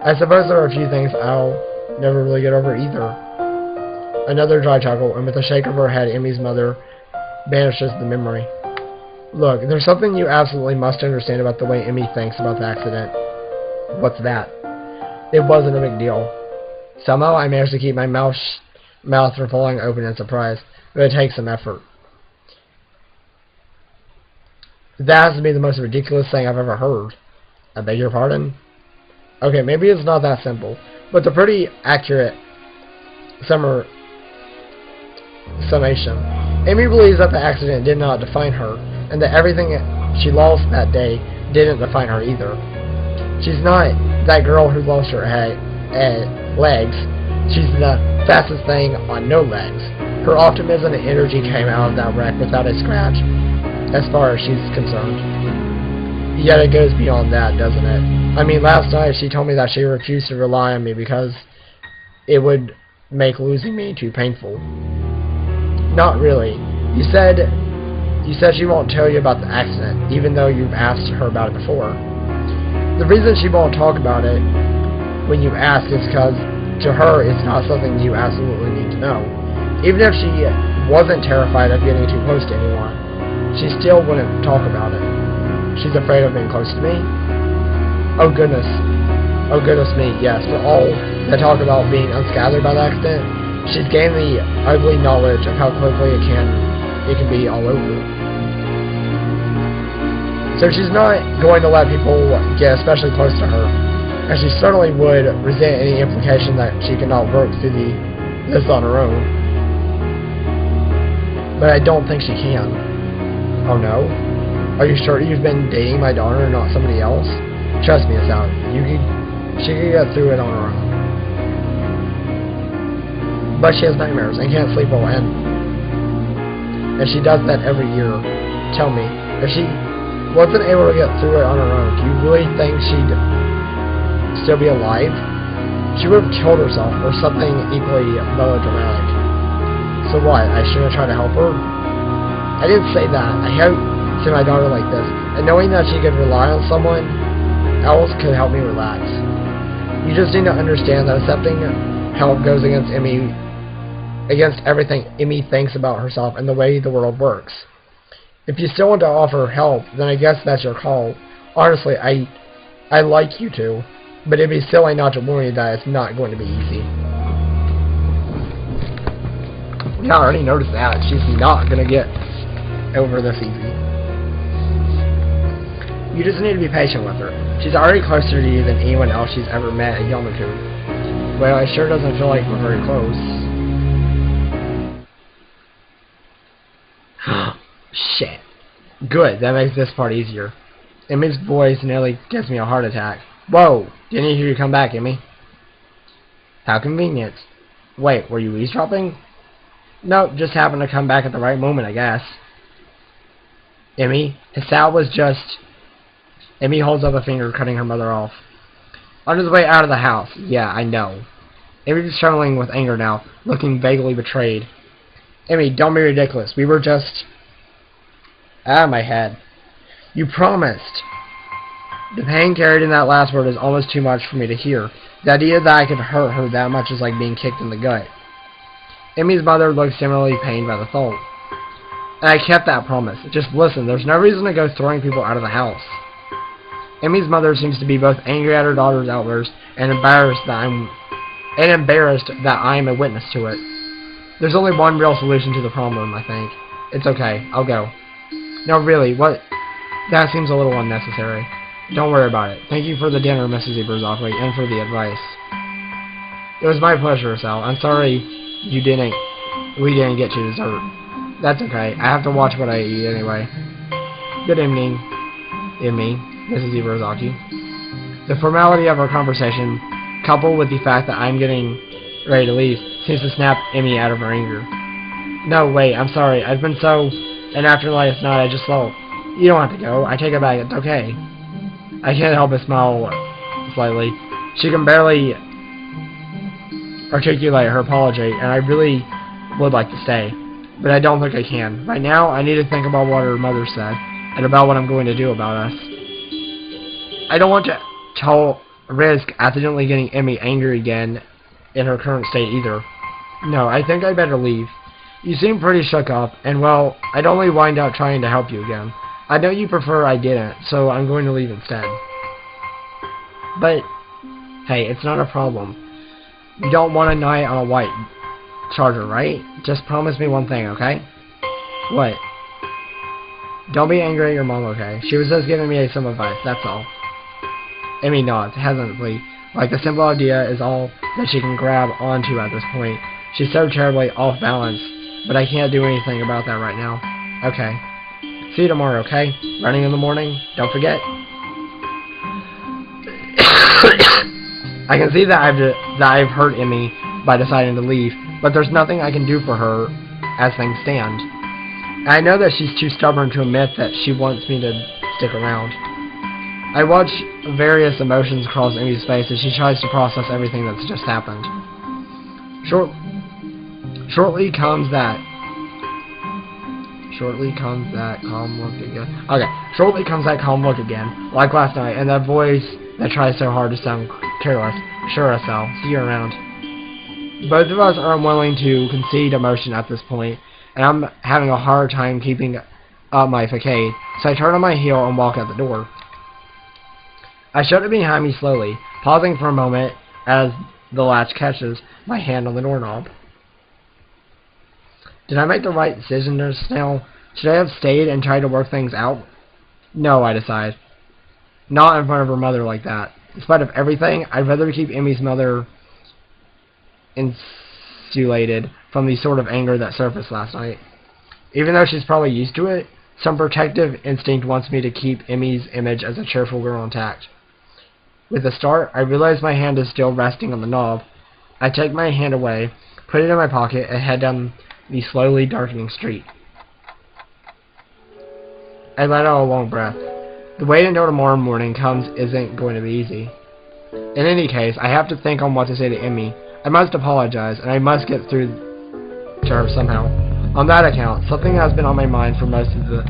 Speaker 1: I suppose there are a few things I'll never really get over either. Another dry chuckle, and with a shake of her head, EMI's mother banishes the memory. Look, there's something you absolutely must understand about the way EMI thinks about the accident. What's that? It wasn't a big deal. Somehow I managed to keep my mouth from falling open in surprise, but it takes some effort. That has to be the most ridiculous thing I've ever heard. I beg your pardon? Okay, maybe it's not that simple, but it's a pretty accurate summation. EMI believes that the accident did not define her, and that everything she lost that day didn't define her either. She's not that girl who lost her legs. She's the fastest thing on no legs. Her optimism and energy came out of that wreck without a scratch, as far as she's concerned. Yet it goes beyond that, doesn't it? I mean, last night she told me that she refused to rely on me because it would make losing me too painful. Not really. You said she won't tell you about the accident, even though you've asked her about it before. The reason she won't talk about it when you ask is because to her it's not something you absolutely need to know. Even if she wasn't terrified of getting too close to anyone, she still wouldn't talk about it. She's afraid of being close to me? Oh goodness me, yes. For all that talk about being unscathed by the accident, she's gained the ugly knowledge of how quickly it can be all over. So she's not going to let people get especially close to her, and she certainly would resent any implication that she cannot work through this on her own. But I don't think she can. Oh no? Are you sure you've been dating my daughter and not somebody else? Trust me, Sally. She could get through it on her own. But she has nightmares and can't sleep well, and she does that every year. Tell me, if she wasn't able to get through it on her own, do you really think she'd still be alive? She would have killed herself or something equally melodramatic. So what? I shouldn't try to help her? I didn't say that. I hope to my daughter like this, and knowing that she could rely on someone else could help me relax. You just need to understand that accepting help goes against everything EMI thinks about herself and the way the world works. If you still want to offer help, then I guess that's your call. Honestly, I like you to, but it'd be silly not to warn you that it's not going to be easy. Yeah, I already noticed that. She's not going to get over this easy. You just need to be patient with her. She's already closer to you than anyone else she's ever met at Yamaku. Well, it sure doesn't feel like we're very close. Shit. Good, that makes this part easier. EMI's voice nearly gives me a heart attack. Whoa! Didn't hear you come back, EMI. How convenient. Wait, were you eavesdropping? Nope, just happened to come back at the right moment, I guess. EMI, Sal was just... EMI holds up a finger, cutting her mother off. On his way out of the house. Yeah, I know. Emmy's trembling with anger now, looking vaguely betrayed. Emmy, don't be ridiculous. We were just... Out of my head. You promised. The pain carried in that last word is almost too much for me to hear. The idea that I could hurt her that much is like being kicked in the gut. Emmy's mother looked similarly pained by the thought. And I kept that promise. Just listen, there's no reason to go throwing people out of the house. Emmy's mother seems to be both angry at her daughter's outburst and embarrassed that I'm a witness to it. There's only one real solution to the problem, I think. It's okay, I'll go. No, really, what? That seems a little unnecessary. Don't worry about it. Thank you for the dinner, Mrs. Eberzofley, and for the advice. It was my pleasure, Sal. I'm sorry we didn't get you dessert. That's okay. I have to watch what I eat anyway. Good evening, Emmy, Mrs. Eberzofley. The formality of our conversation, coupled with the fact that I'm getting ready to leave, seems to snap Emmy out of her anger. No, wait, I'm sorry. I've been so... And after last night, I just thought, you don't have to go. I take it back. It's okay. I can't help but smile slightly. She can barely articulate her apology, and I really would like to stay. But I don't think I can. Right now, I need to think about what her mother said, and about what I'm going to do about us. I don't want to risk accidentally getting Emmy angry again in her current state either. No, I think I'd better leave. You seem pretty shook up, and well, I'd only wind up trying to help you again. I know you prefer I didn't, so I'm going to leave instead. But, hey, it's not a problem. You don't want a night on a white charger, right? Just promise me one thing, okay? What? Don't be angry at your mom, okay? She was just giving me some advice, that's all. Emmy nods, hesitantly, like the simple idea is all that she can grab onto at this point. She's so terribly off balance, but I can't do anything about that right now. Okay. See you tomorrow, okay? Running in the morning, don't forget. I can see that I've hurt Emmy by deciding to leave, but there's nothing I can do for her as things stand. And I know that she's too stubborn to admit that she wants me to stick around. I watch various emotions cross Emmy's face as she tries to process everything that's just happened. Shortly comes that calm look again. Okay, shortly comes that calm look again, like last night, and that voice that tries so hard to sound careless. Sure, Sal. See you around. Both of us are unwilling to concede emotion at this point, and I'm having a hard time keeping up my facade, so I turn on my heel and walk out the door. I shut it behind me slowly, pausing for a moment as the latch catches my hand on the doorknob. Did I make the right decision just now? Should I have stayed and tried to work things out? No, I decide. Not in front of her mother like that. In spite of everything, I'd rather keep Emmy's mother insulated from the sort of anger that surfaced last night. Even though she's probably used to it, some protective instinct wants me to keep Emmy's image as a cheerful girl intact. With a start, I realize my hand is still resting on the knob. I take my hand away, put it in my pocket, and head down the slowly darkening street. I let out a long breath. The wait until tomorrow morning comes isn't going to be easy. In any case, I have to think on what to say to Emmy. I must apologize, and I must get through to her somehow. On that account, something has been on my mind for most of the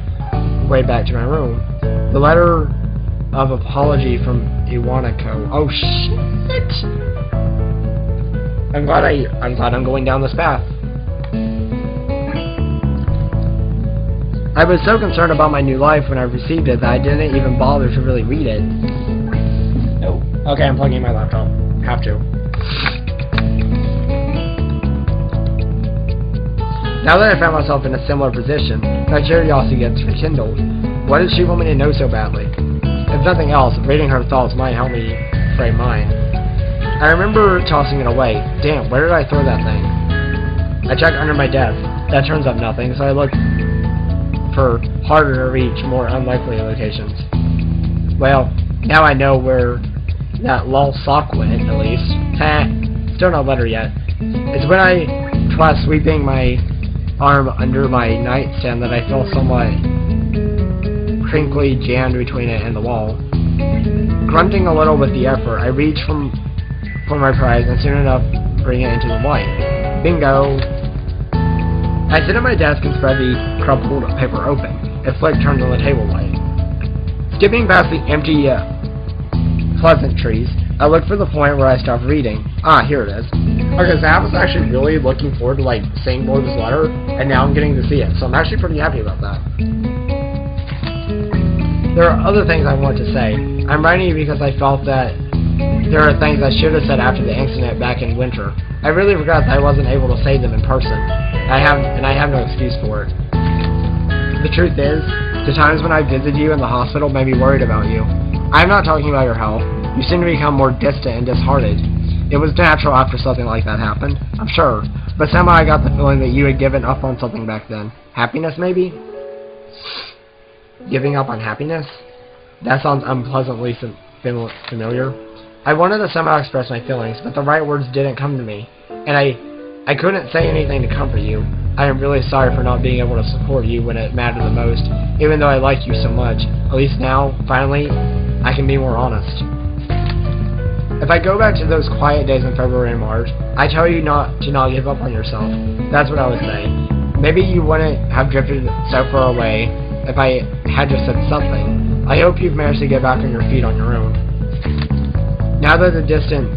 Speaker 1: way back to my room. The letter of apology from Iwanako. Oh shit! I'm glad I'm going down this path. I was so concerned about my new life when I received it that I didn't even bother to really read it. Oh, okay, I'm plugging in my laptop. Have to. Now that I found myself in a similar position, my curiosity gets rekindled. What did she want me to know so badly? If nothing else, reading her thoughts might help me frame mine. I remember tossing it away. Damn, where did I throw that thing? I check under my desk. That turns up nothing, so I look for harder to reach, more unlikely locations. Well, now I know where that lol sock went, at least. Still no letter yet. It's when I try sweeping my arm under my nightstand that I feel somewhat crinkly jammed between it and the wall. Grunting a little with the effort, I reach for my prize and soon enough bring it into the light. Bingo! I sit at my desk and spread the crumpled paper open. A flick turns on the table light. Skipping past the empty pleasantries, I look for the point where I stopped reading. Ah, here it is. Okay, so I was actually really looking forward to, like, seeing more of this letter, and now I'm getting to see it, so I'm actually pretty happy about that. There are other things I want to say. I'm writing you because I felt that there are things I should have said after the incident back in winter. I really regret that I wasn't able to say them in person. I have no excuse for it. The truth is, the times when I visited you in the hospital made me worried about you. I'm not talking about your health. You seem to become more distant and disheartened. It was natural after something like that happened, I'm sure, but somehow I got the feeling that you had given up on something back then. Happiness, maybe? Giving up on happiness? That sounds unpleasantly familiar. I wanted to somehow express my feelings, but the right words didn't come to me, and I couldn't say anything to comfort you. I am really sorry for not being able to support you when it mattered the most, even though I like you so much. At least now, finally, I can be more honest. If I go back to those quiet days in February and March, I tell you to not give up on yourself. That's what I would say. Maybe you wouldn't have drifted so far away if I had just said something. I hope you've managed to get back on your feet on your own. Now that the distance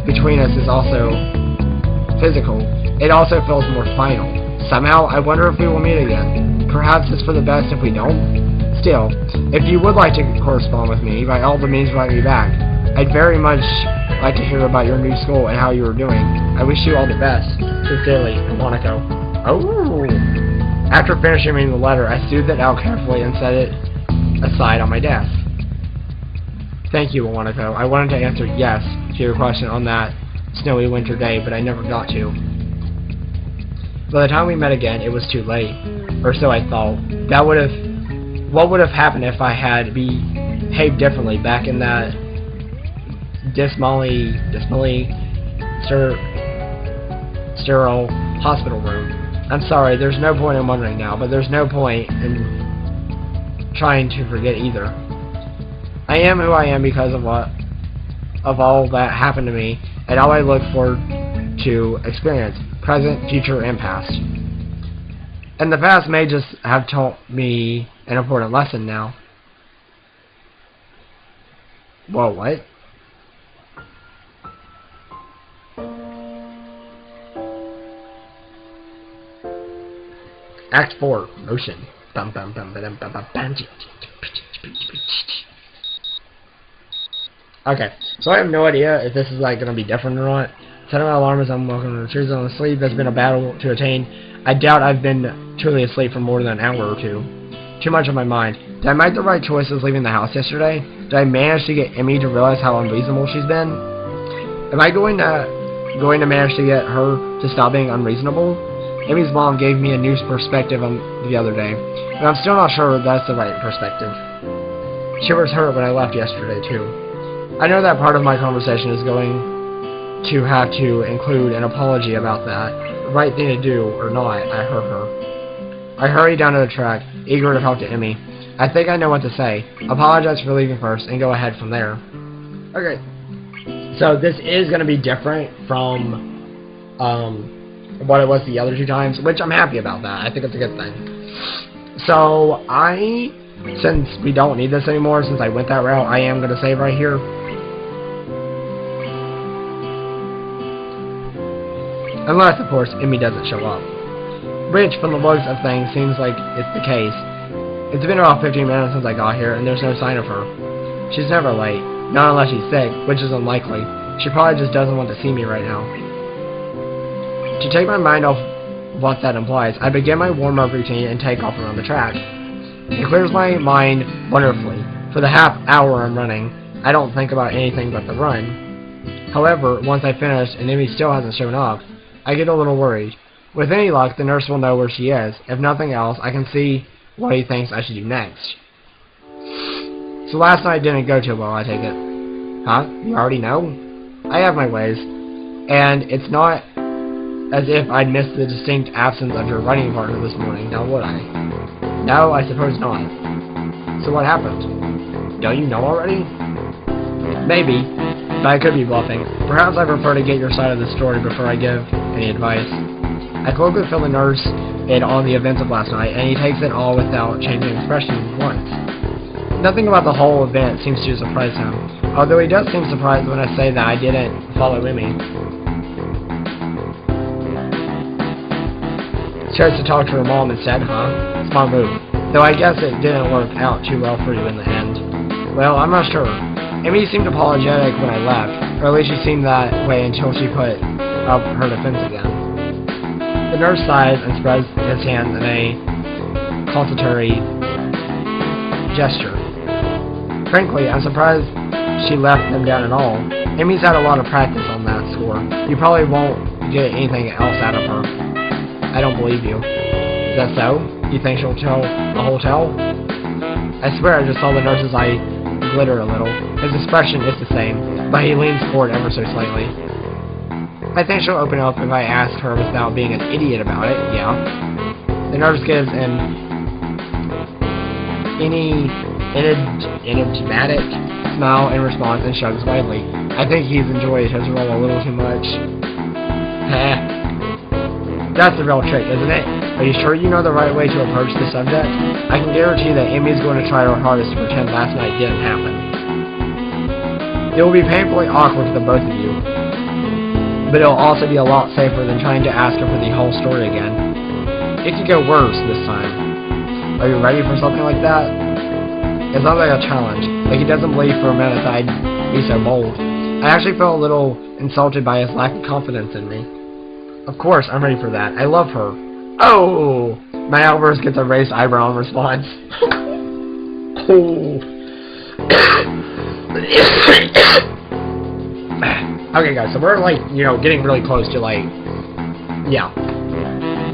Speaker 1: between us is also physical, it also feels more final. Somehow, I wonder if we will meet again. Perhaps it's for the best if we don't. Still, if you would like to correspond with me, by all the means write me back. I'd very much like to hear about your new school and how you are doing. I wish you all the best. Sincerely, Monaco. Oh! After finishing reading the letter, I smoothed it out carefully and set it aside on my desk. Thank you, Monaco. I wanted to answer yes to your question on that snowy winter day, but I never got to. By the time we met again, it was too late. Or so I thought. What would have happened if I had behaved differently back in that dismally sterile hospital room? I'm sorry, there's no point in wondering now, but there's no point in trying to forget either. I am who I am because of all that happened to me, and all I look forward to experience, present, future, and past. And the past may just have taught me an important lesson now. Whoa, what? Act 4, motion. Bum bum bum bum bum bum bum. Okay, so I have no idea if this is like gonna be different or not. Setting my alarm as I'm walking on the trees on sleep has been a battle to attain. I doubt I've been truly asleep for more than an hour or two. Too much on my mind. Did I make the right choices leaving the house yesterday? Did I manage to get EMI to realize how unreasonable she's been? Am I going to manage to get her to stop being unreasonable? EMI's mom gave me a new perspective on the other day, but I'm still not sure that's the right perspective. She was hurt when I left yesterday, too. I know that part of my conversation is going to have to include an apology about that. The right thing to do or not, I hurt her. I hurried down to the track, eager to talk to EMI. I think I know what to say. Apologize for leaving first, and go ahead from there. Okay. So this is going to be different from what it was the other two times, which I'm happy about that. I think it's a good thing. So since we don't need this anymore, since I went that route, I am going to save right here. Unless, of course, EMI doesn't show up. Which, from the looks of things, seems like it's the case. It's been about 15 minutes since I got here, and there's no sign of her. She's never late. Not unless she's sick, which is unlikely. She probably just doesn't want to see me right now. To take my mind off what that implies, I begin my warm-up routine and take off around the track. It clears my mind wonderfully. For the half hour I'm running, I don't think about anything but the run. However, once I finish and EMI still hasn't shown up, I get a little worried. With any luck, the nurse will know where she is. If nothing else, I can see what he thinks I should do next. So last night didn't go too well, I take it. Huh? You already know? I have my ways. And it's not as if I'd missed the distinct absence of your running partner this morning, now would I? No, I suppose not. So what happened? Don't you know already? Maybe. but I could be bluffing. Perhaps I prefer to get your side of the story before I give any advice. I quickly fill the nurse in on the events of last night, and he takes it all without changing expression once. Nothing about the whole event seems to surprise him, although he does seem surprised when I say that I didn't follow Emmy. Chose to talk to her mom instead, huh? Smart move. Though I guess it didn't work out too well for you in the end. Well, I'm not sure. Emmy seemed apologetic when I left, or at least she seemed that way until she put up her defense again. The nurse sighs and spreads his hands in a consolatory gesture. Frankly, I'm surprised she left them down at all. Emmy's had a lot of practice on that score. You probably won't get anything else out of her. I don't believe you. Is that so? You think she'll tell the whole tale? I swear I just saw the nurse's eye glitter a little. His expression is the same, but he leans forward ever so slightly. I think she'll open up if I ask her without being an idiot about it, yeah. The nurse gives an enigmatic smile in response and shrugs widely. I think he's enjoyed his role a little too much. Heh. That's the real trick, isn't it? Are you sure you know the right way to approach the subject? I can guarantee that Emmy's going to try her hardest to pretend last night didn't happen. It will be painfully awkward for the both of you, but it'll also be a lot safer than trying to ask her for the whole story again. It could go worse this time. Are you ready for something like that? It sounds like a challenge, like he doesn't believe for a minute that I'd be so bold. I actually felt a little insulted by his lack of confidence in me. Of course, I'm ready for that. I love her. Oh! My outburst gets a raised eyebrow in response. Oh. Okay, guys, so we're, like, you know, getting really close to, like, yeah.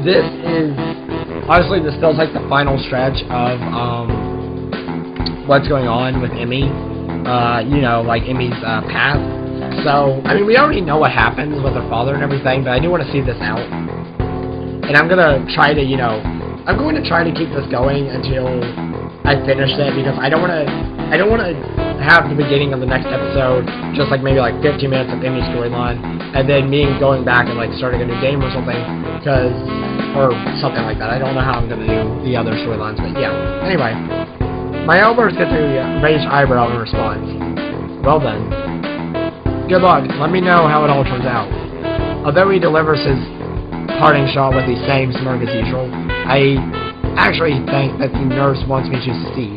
Speaker 1: This is, honestly, this feels like the final stretch of, what's going on with Emmy. You know, like, Emmy's, path. So, I mean, we already know what happens with her father and everything, but I do want to see this out. And I'm gonna try to, you know, I'm going to try to keep this going until I finish it, because I don't want to have the beginning of the next episode just like maybe like 15 minutes of Emmy's storyline, and then me going back and like starting a new game or something, or something like that. I don't know how I'm gonna do the other storylines, but yeah. Anyway, my outburst gets a raised eyebrow in response. Well then. Good luck. Let me know how it all turns out. Although he delivers his parting shot with the same smirk as usual, I actually think that the nurse wants me to succeed.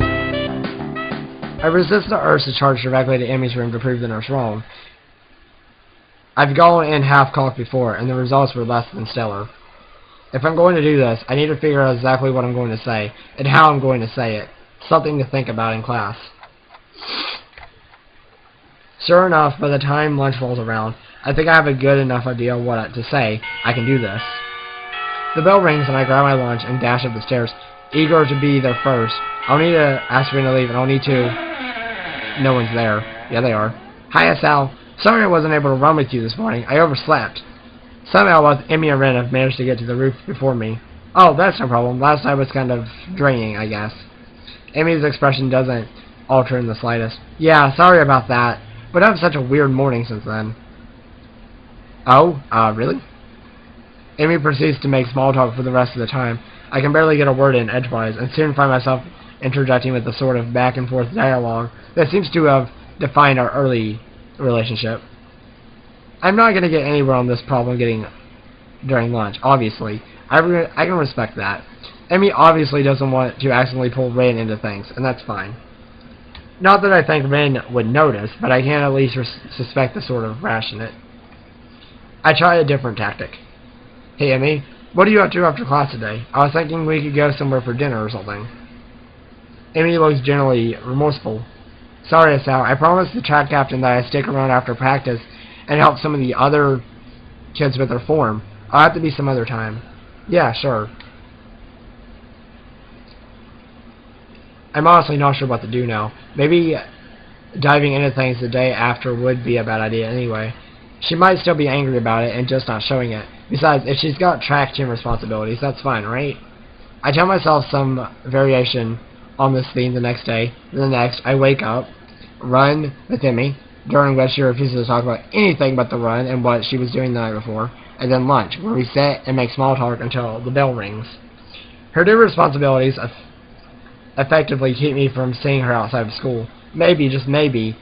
Speaker 1: I resist the urge to charge directly to Emmy's room to prove the nurse wrong. I've gone in half-cocked before, and the results were less than stellar. If I'm going to do this, I need to figure out exactly what I'm going to say, and how I'm going to say it. Something to think about in class. Sure enough, by the time lunch rolls around, I think I have a good enough idea what to say. I can do this. The bell rings and I grab my lunch and dash up the stairs, eager to be there first. I'll need to ask Ren to leave, and I'll need to... No one's there. Yeah, they are. Hiya, Sal. Sorry I wasn't able to run with you this morning. I overslept. Somehow both Emmy and Ren have managed to get to the roof before me. Oh, that's no problem. Last night was kind of draining, I guess. Emmy's expression doesn't alter in the slightest. Yeah, sorry about that. But I've had such a weird morning since then. Oh, really? Emmy proceeds to make small talk for the rest of the time. I can barely get a word in edgewise, and soon find myself interjecting with the sort of back-and-forth dialogue that seems to have defined our early relationship. I'm not going to get anywhere on this problem during lunch, obviously. I can respect that. Emmy obviously doesn't want to accidentally pull Ren into things, and that's fine. Not that I think Ren would notice, but I can at least suspect the sort of rash in it. I try a different tactic. Hey, Emmy, what are you up to after class today? I was thinking we could go somewhere for dinner or something. Emmy looks generally remorseful. Sorry, Sal, I promised the track captain that I'd stick around after practice and help some of the other kids with their form. I'll have to be some other time. Yeah, sure. I'm honestly not sure what to do now. Maybe diving into things the day after would be a bad idea anyway. She might still be angry about it and just not showing it. Besides, if she's got track team responsibilities, that's fine, right? I tell myself some variation on this theme the next day. And the next, I wake up, run with Emmy, during which she refuses to talk about anything but the run and what she was doing the night before, and then lunch, where we sit and make small talk until the bell rings. Her new responsibilities effectively keep me from seeing her outside of school. Maybe, just maybe,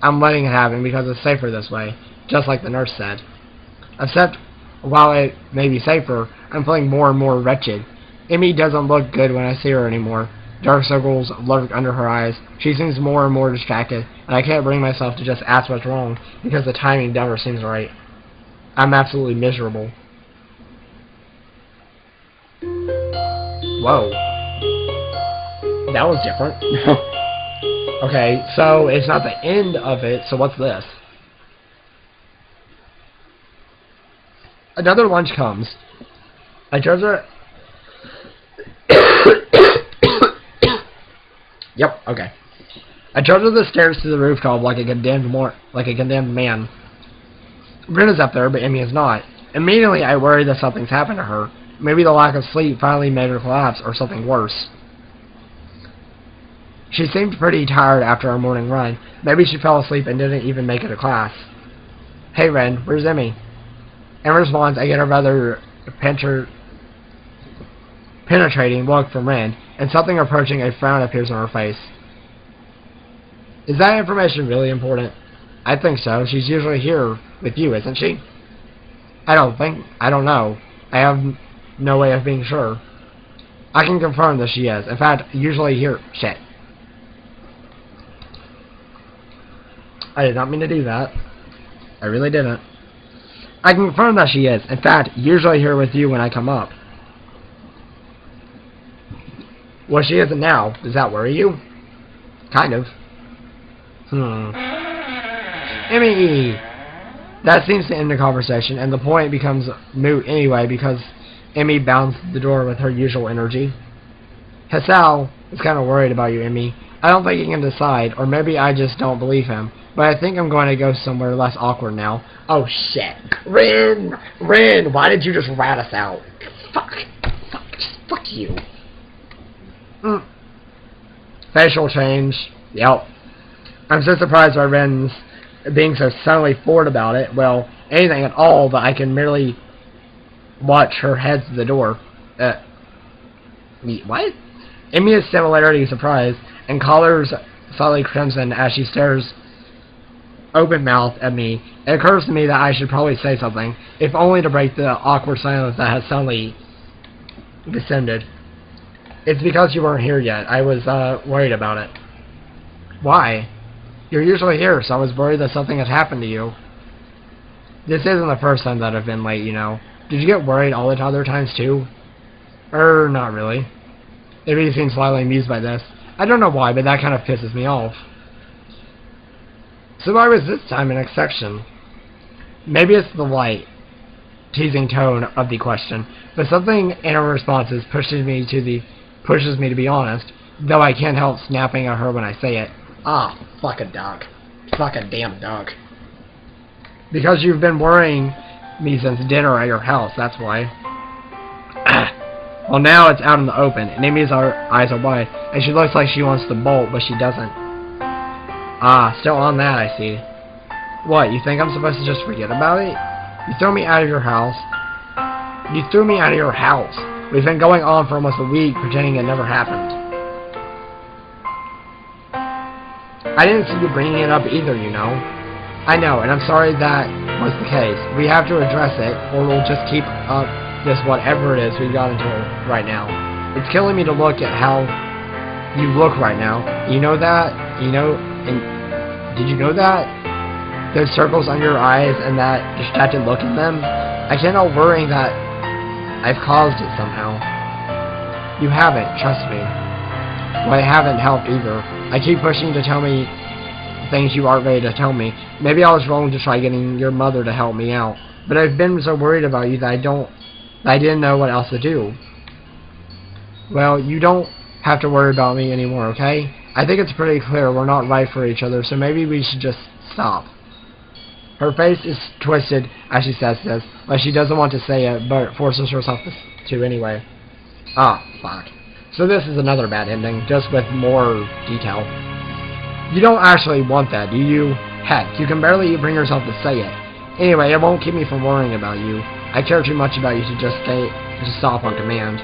Speaker 1: I'm letting it happen because it's safer this way, just like the nurse said. Except, while it may be safer, I'm feeling more and more wretched. EMI doesn't look good when I see her anymore. Dark circles lurk under her eyes. She seems more and more distracted, and I can't bring myself to just ask what's wrong, because the timing never seems right. I'm absolutely miserable. Whoa. That was different. Okay, so it's not the end of it, so what's this? Another lunch comes. I judge her. Yep, okay. I trudge up the stairs to the rooftop like a condemned man. Bryn is up there, but EMI is not. Immediately, I worry that something's happened to her. Maybe the lack of sleep finally made her collapse, or something worse. She seemed pretty tired after our morning run. Maybe she fell asleep and didn't even make it to class. Hey, Ren, where's EMI? In response, I get a rather penetrating look from Ren, and something approaching a frown appears on her face. Is that information really important? I think so. She's usually here with you, isn't she? I don't know. I have no way of being sure. I can confirm that she is. In fact, usually here. Shit. I did not mean to do that. I really didn't. I can confirm that she is. In fact, usually here with you when I come up. Well, she isn't now. Does that worry you? Kind of. EMI! That seems to end the conversation, and the point becomes moot anyway because EMI bounced the door with her usual energy. Hasao is kind of worried about you, EMI. I don't think he can decide, or maybe I just don't believe him, but I think I'm going to go somewhere less awkward now. Oh shit. Ren, why did you just rat us out? Fuck, fuck you. Facial change. Yep. I'm so surprised by Ren's being so suddenly forward about it. Well, anything at all that I can merely watch her head to the door. What? EMI's similarity is surprised, and colors slightly crimson as she stares open-mouthed at me. It occurs to me that I should probably say something, if only to break the awkward silence that has suddenly descended. It's because you weren't here yet. I was worried about it. Why? You're usually here, so I was worried that something had happened to you. This isn't the first time that I've been late, you know. Did you get worried all the other times too? Not really. Maybe seems slightly amused by this. I don't know why, but that kind of pisses me off. So why was this time an exception? Maybe it's the light, teasing tone of the question, but something in her responses pushes me to be honest, though I can't help snapping at her when I say it. Ah, fuck a dog. Fuck a damn dog. Because you've been worrying me since dinner at your house, that's why. Well, now it's out in the open, and EMI's eyes are wide, and she looks like she wants to bolt, but she doesn't. Ah, still on that, I see. What, you think I'm supposed to just forget about it? You threw me out of your house. You threw me out of your house. We've been going on for almost a week, pretending it never happened. I didn't see you bringing it up either, you know. I know, and I'm sorry that was the case. We have to address it, or we'll just keep up this whatever it is we've got into right now. It's killing me to look at how you look right now. You know that? You know, and did you know that? Those circles under your eyes and that distracted look in them? I can't help worrying that I've caused it somehow. You haven't, trust me. Well, I haven't helped either. I keep pushing to tell me things you aren't ready to tell me. Maybe I was wrong to try getting your mother to help me out. But I've been so worried about you that I didn't know what else to do. Well, you don't have to worry about me anymore, okay? I think it's pretty clear we're not right for each other, so maybe we should just stop. Her face is twisted as she says this, like she doesn't want to say it, but forces herself to anyway. Ah, fuck. So this is another bad ending, just with more detail. You don't actually want that, do you? Heck, you can barely bring yourself to say it. Anyway, it won't keep me from worrying about you. I care too much about you to just stop on command.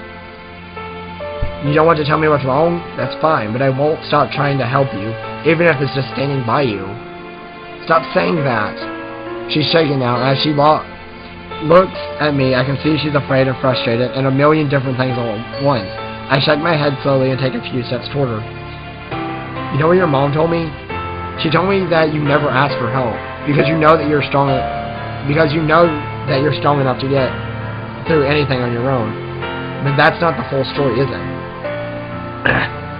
Speaker 1: You don't want to tell me what's wrong? That's fine, but I won't stop trying to help you, even if it's just standing by you. Stop saying that. She's shaking now, and as she looks at me, I can see she's afraid and frustrated, and a million different things all at once. I shake my head slowly and take a few steps toward her. You know what your mom told me? She told me that you never ask for help, because you know that you're strong enough to get through anything on your own. But that's not the full story, is it?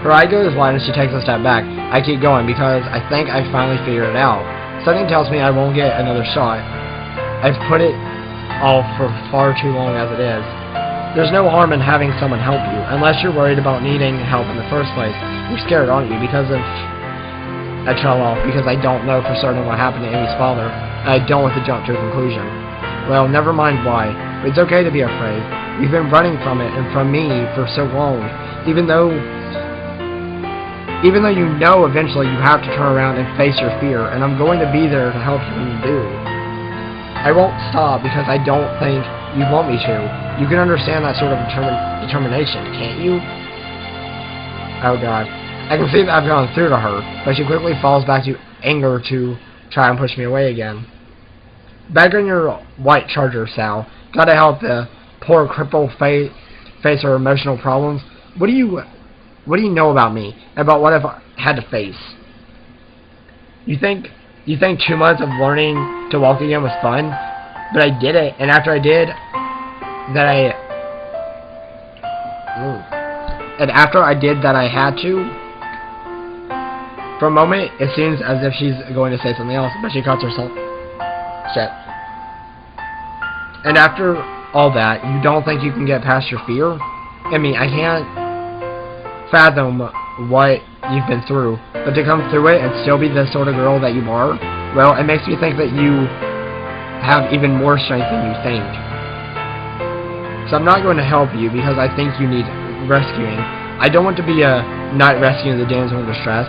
Speaker 1: Her eye goes wide and she takes a step back. I keep going because I think I finally figured it out. Something tells me I won't get another shot. I've put it off for far too long as it is. There's no harm in having someone help you, unless you're worried about needing help in the first place. You're scared, aren't you, because of... I trail off because I don't know for certain what happened to Amy's father, and I don't want to jump to a conclusion. Well, never mind why. It's okay to be afraid. You've been running from it and from me for so long, even though you know eventually you have to turn around and face your fear, and I'm going to be there to help you when you do. I won't stop because I don't think you want me to. You can understand that sort of determination, can't you? Oh God. I can see that I've gone through to her, but she quickly falls back to anger to try and push me away again. Back on your white Charger, Sal. Gotta help the poor cripple face her emotional problems. What do you know about me? About what I've had to face? You think 2 months of learning to walk again was fun? But I did it, and after I did that I had to. For a moment, it seems as if she's going to say something else, but she cuts herself. Shit. And after all that, you don't think you can get past your fear? I mean, I can't fathom what you've been through, but to come through it and still be the sort of girl that you are, well, it makes me think that you have even more strength than you think. So I'm not going to help you because I think you need rescuing. I don't want to be a knight rescuing the damsel in distress,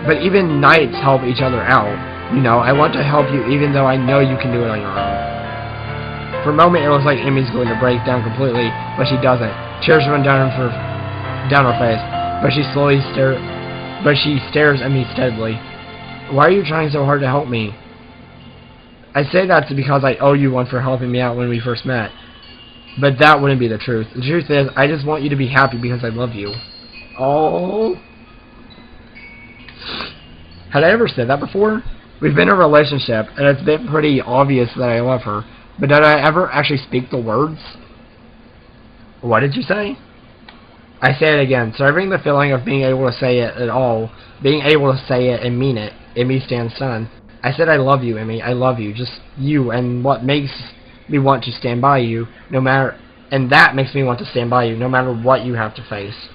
Speaker 1: but even knights help each other out. You know, I want to help you even though I know you can do it on your own. For a moment, it looks like Amy's going to break down completely, but she doesn't. Tears run down her face, but she stares at me steadily. Why are you trying so hard to help me? I say that's because I owe you one for helping me out when we first met. But that wouldn't be the truth. The truth is, I just want you to be happy because I love you. Oh. Had I ever said that before? We've been in a relationship, and it's been pretty obvious that I love her. But did I ever actually speak the words? What did you say? I say it again. Serving the feeling of being able to say it at all. Being able to say it and mean it. Emmy stands stunned. I said I love you, Emmy. I love you. Just you, and what makes me want to stand by you, no matter... And that makes me want to stand by you, no matter what you have to face.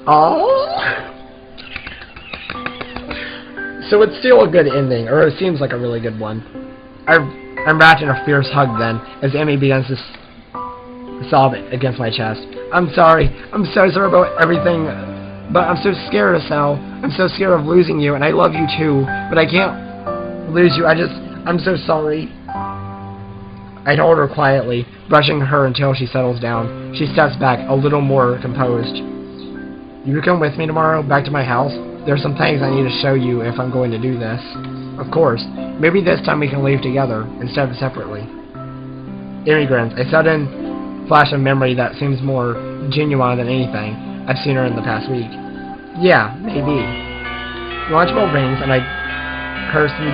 Speaker 1: Oh. So it's still a good ending, or it seems like a really good one. I'm wrapped in a fierce hug then, as Emmy begins to sob against my chest. I'm sorry. I'm so sorry about everything, but I'm so scared of Sal. I'm so scared of losing you, and I love you too, but I can't lose you. I'm so sorry. I told her quietly, brushing her until she settles down. She steps back, a little more composed. You will come with me tomorrow, back to my house? There's some things I need to show you if I'm going to do this. Of course. Maybe this time we can leave together, instead of separately. Emmy grins, a sudden flash of memory that seems more genuine than anything I've seen her in the past week. Yeah, maybe. The lunch bell rings, and I curse the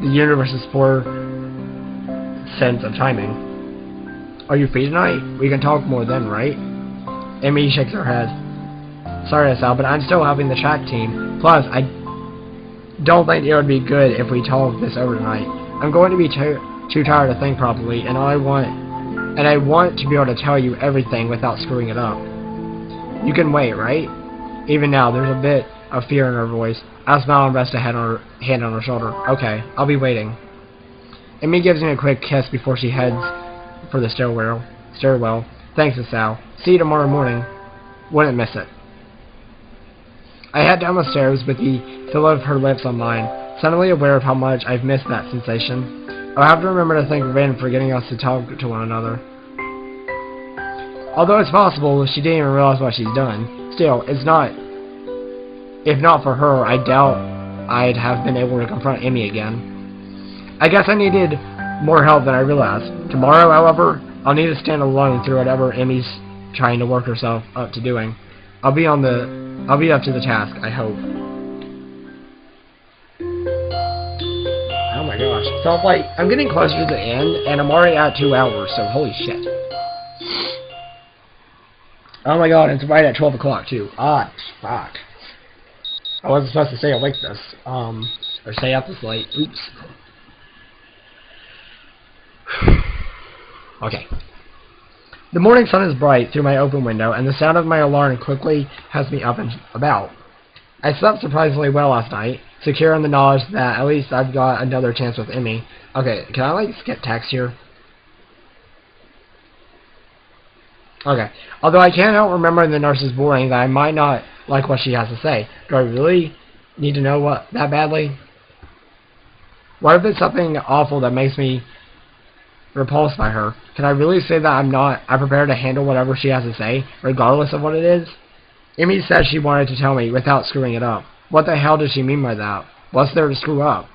Speaker 1: universe's poor sense of timing. Are you free tonight? We can talk more then, right? Emmy shakes her head. Sorry, Sal, but I'm still helping the track team. Plus, I don't think it would be good if we talked this over tonight. I'm going to be too tired to think properly, and I want to be able to tell you everything without screwing it up. You can wait, right? Even now, there's a bit of fear in her voice. I smile and rest a hand on her shoulder. Okay, I'll be waiting. Emmy gives me a quick kiss before she heads for the stairwell. Thanks, Sal. See you tomorrow morning. Wouldn't miss it. I head down the stairs with the feel of her lips on mine, suddenly aware of how much I've missed that sensation. I'll have to remember to thank Rin for getting us to talk to one another. Although it's possible she didn't even realize what she's done, still, it's not. If not for her, I doubt I'd have been able to confront EMI again. I guess I needed more help than I realized. Tomorrow, however, I'll need to stand alone through whatever EMI's trying to work herself up to doing. I'll be up to the task, I hope. Oh my gosh. So I'm getting closer to the end, and I'm already at 2 hours, so holy shit. Oh my god, it's right at 12 o'clock too. Ah, fuck. I wasn't supposed to stay awake this, or stay up this late. Oops. Okay. The morning sun is bright through my open window, and the sound of my alarm quickly has me up and about. I slept surprisingly well last night, secure in the knowledge that at least I've got another chance with EMI. Okay, can I skip text here? Okay. Although I can't help remembering the nurse's warning that I might not like what she has to say. Do I really need to know what that badly? What if it's something awful that makes me repulsed by her? Can I really say that I'm prepared to handle whatever she has to say, regardless of what it is? EMI said she wanted to tell me without screwing it up. What the hell does she mean by that? What's there to screw up?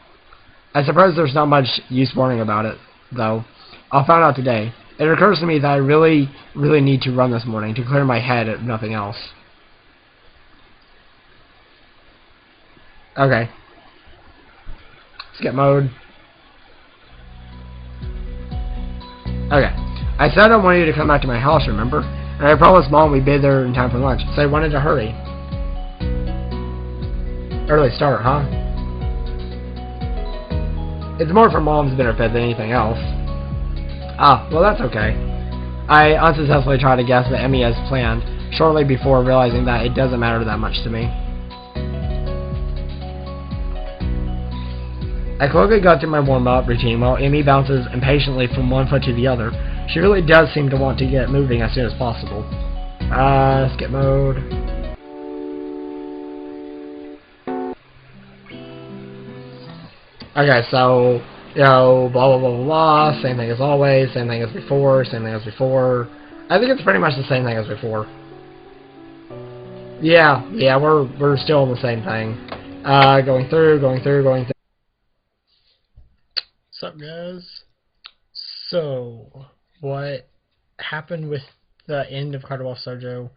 Speaker 1: I suppose there's not much use worrying about it, though. I'll find out today. It occurs to me that I really need to run this morning to clear my head if nothing else. Okay. Skip mode. Okay. I said I wanted you to come back to my house, remember? And I promised Mom we'd be there in time for lunch, so I wanted to hurry. Early start, huh? It's more for Mom's benefit than anything else. Ah, well that's okay. I unsuccessfully tried to guess the EMI as planned, shortly before realizing that it doesn't matter that much to me. I quickly got through my warm-up routine while EMI bounces impatiently from one foot to the other. She really does seem to want to get moving as soon as possible. Skip mode. Okay, so, you know, blah blah blah blah blah, same thing as always, same thing as before, same thing as before. I think it's pretty much the same thing as before. Yeah, we're still in the same thing. Going through. What's up, guys? So, what happened with the end of Katawa Shoujo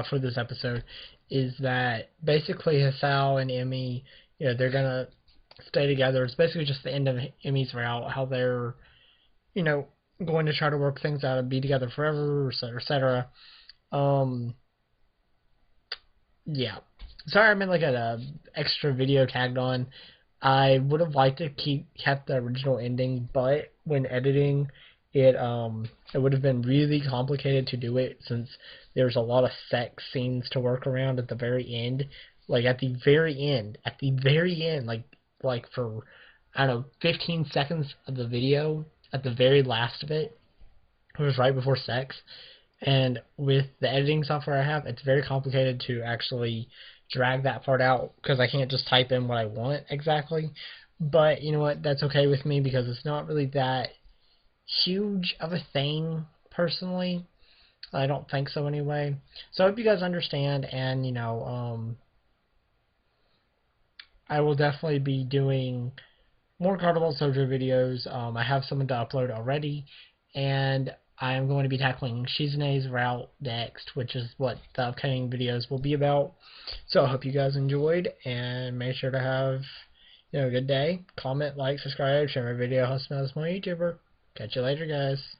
Speaker 1: for this episode is that basically Hisao and EMI, you know, they're gonna stay together. It's basically just the end of EMI's route, how they're, you know, going to try to work things out and be together forever, etc., etc. Yeah. Sorry, I'm in like an extra video tagged on. I would have liked to kept the original ending, but when editing, it would have been really complicated to do it since there's a lot of sex scenes to work around at the very end. Like at the very end, like for, I don't know, 15 seconds of the video, at the very last of it, it was right before sex. And with the editing software I have, it's very complicated to actually drag that part out because I can't just type in what I want exactly. But you know what, that's okay with me because it's not really that huge of a thing personally. I don't think so anyway. So I hope you guys understand, and you know, I will definitely be doing more Katawa Shoujo videos. I have someone to upload already, and I am going to be tackling Shizune's route next, which is what the upcoming videos will be about. So I hope you guys enjoyed, and make sure to have, you know, a good day. Comment, like, subscribe, share my video, host me as my YouTuber. Catch you later, guys.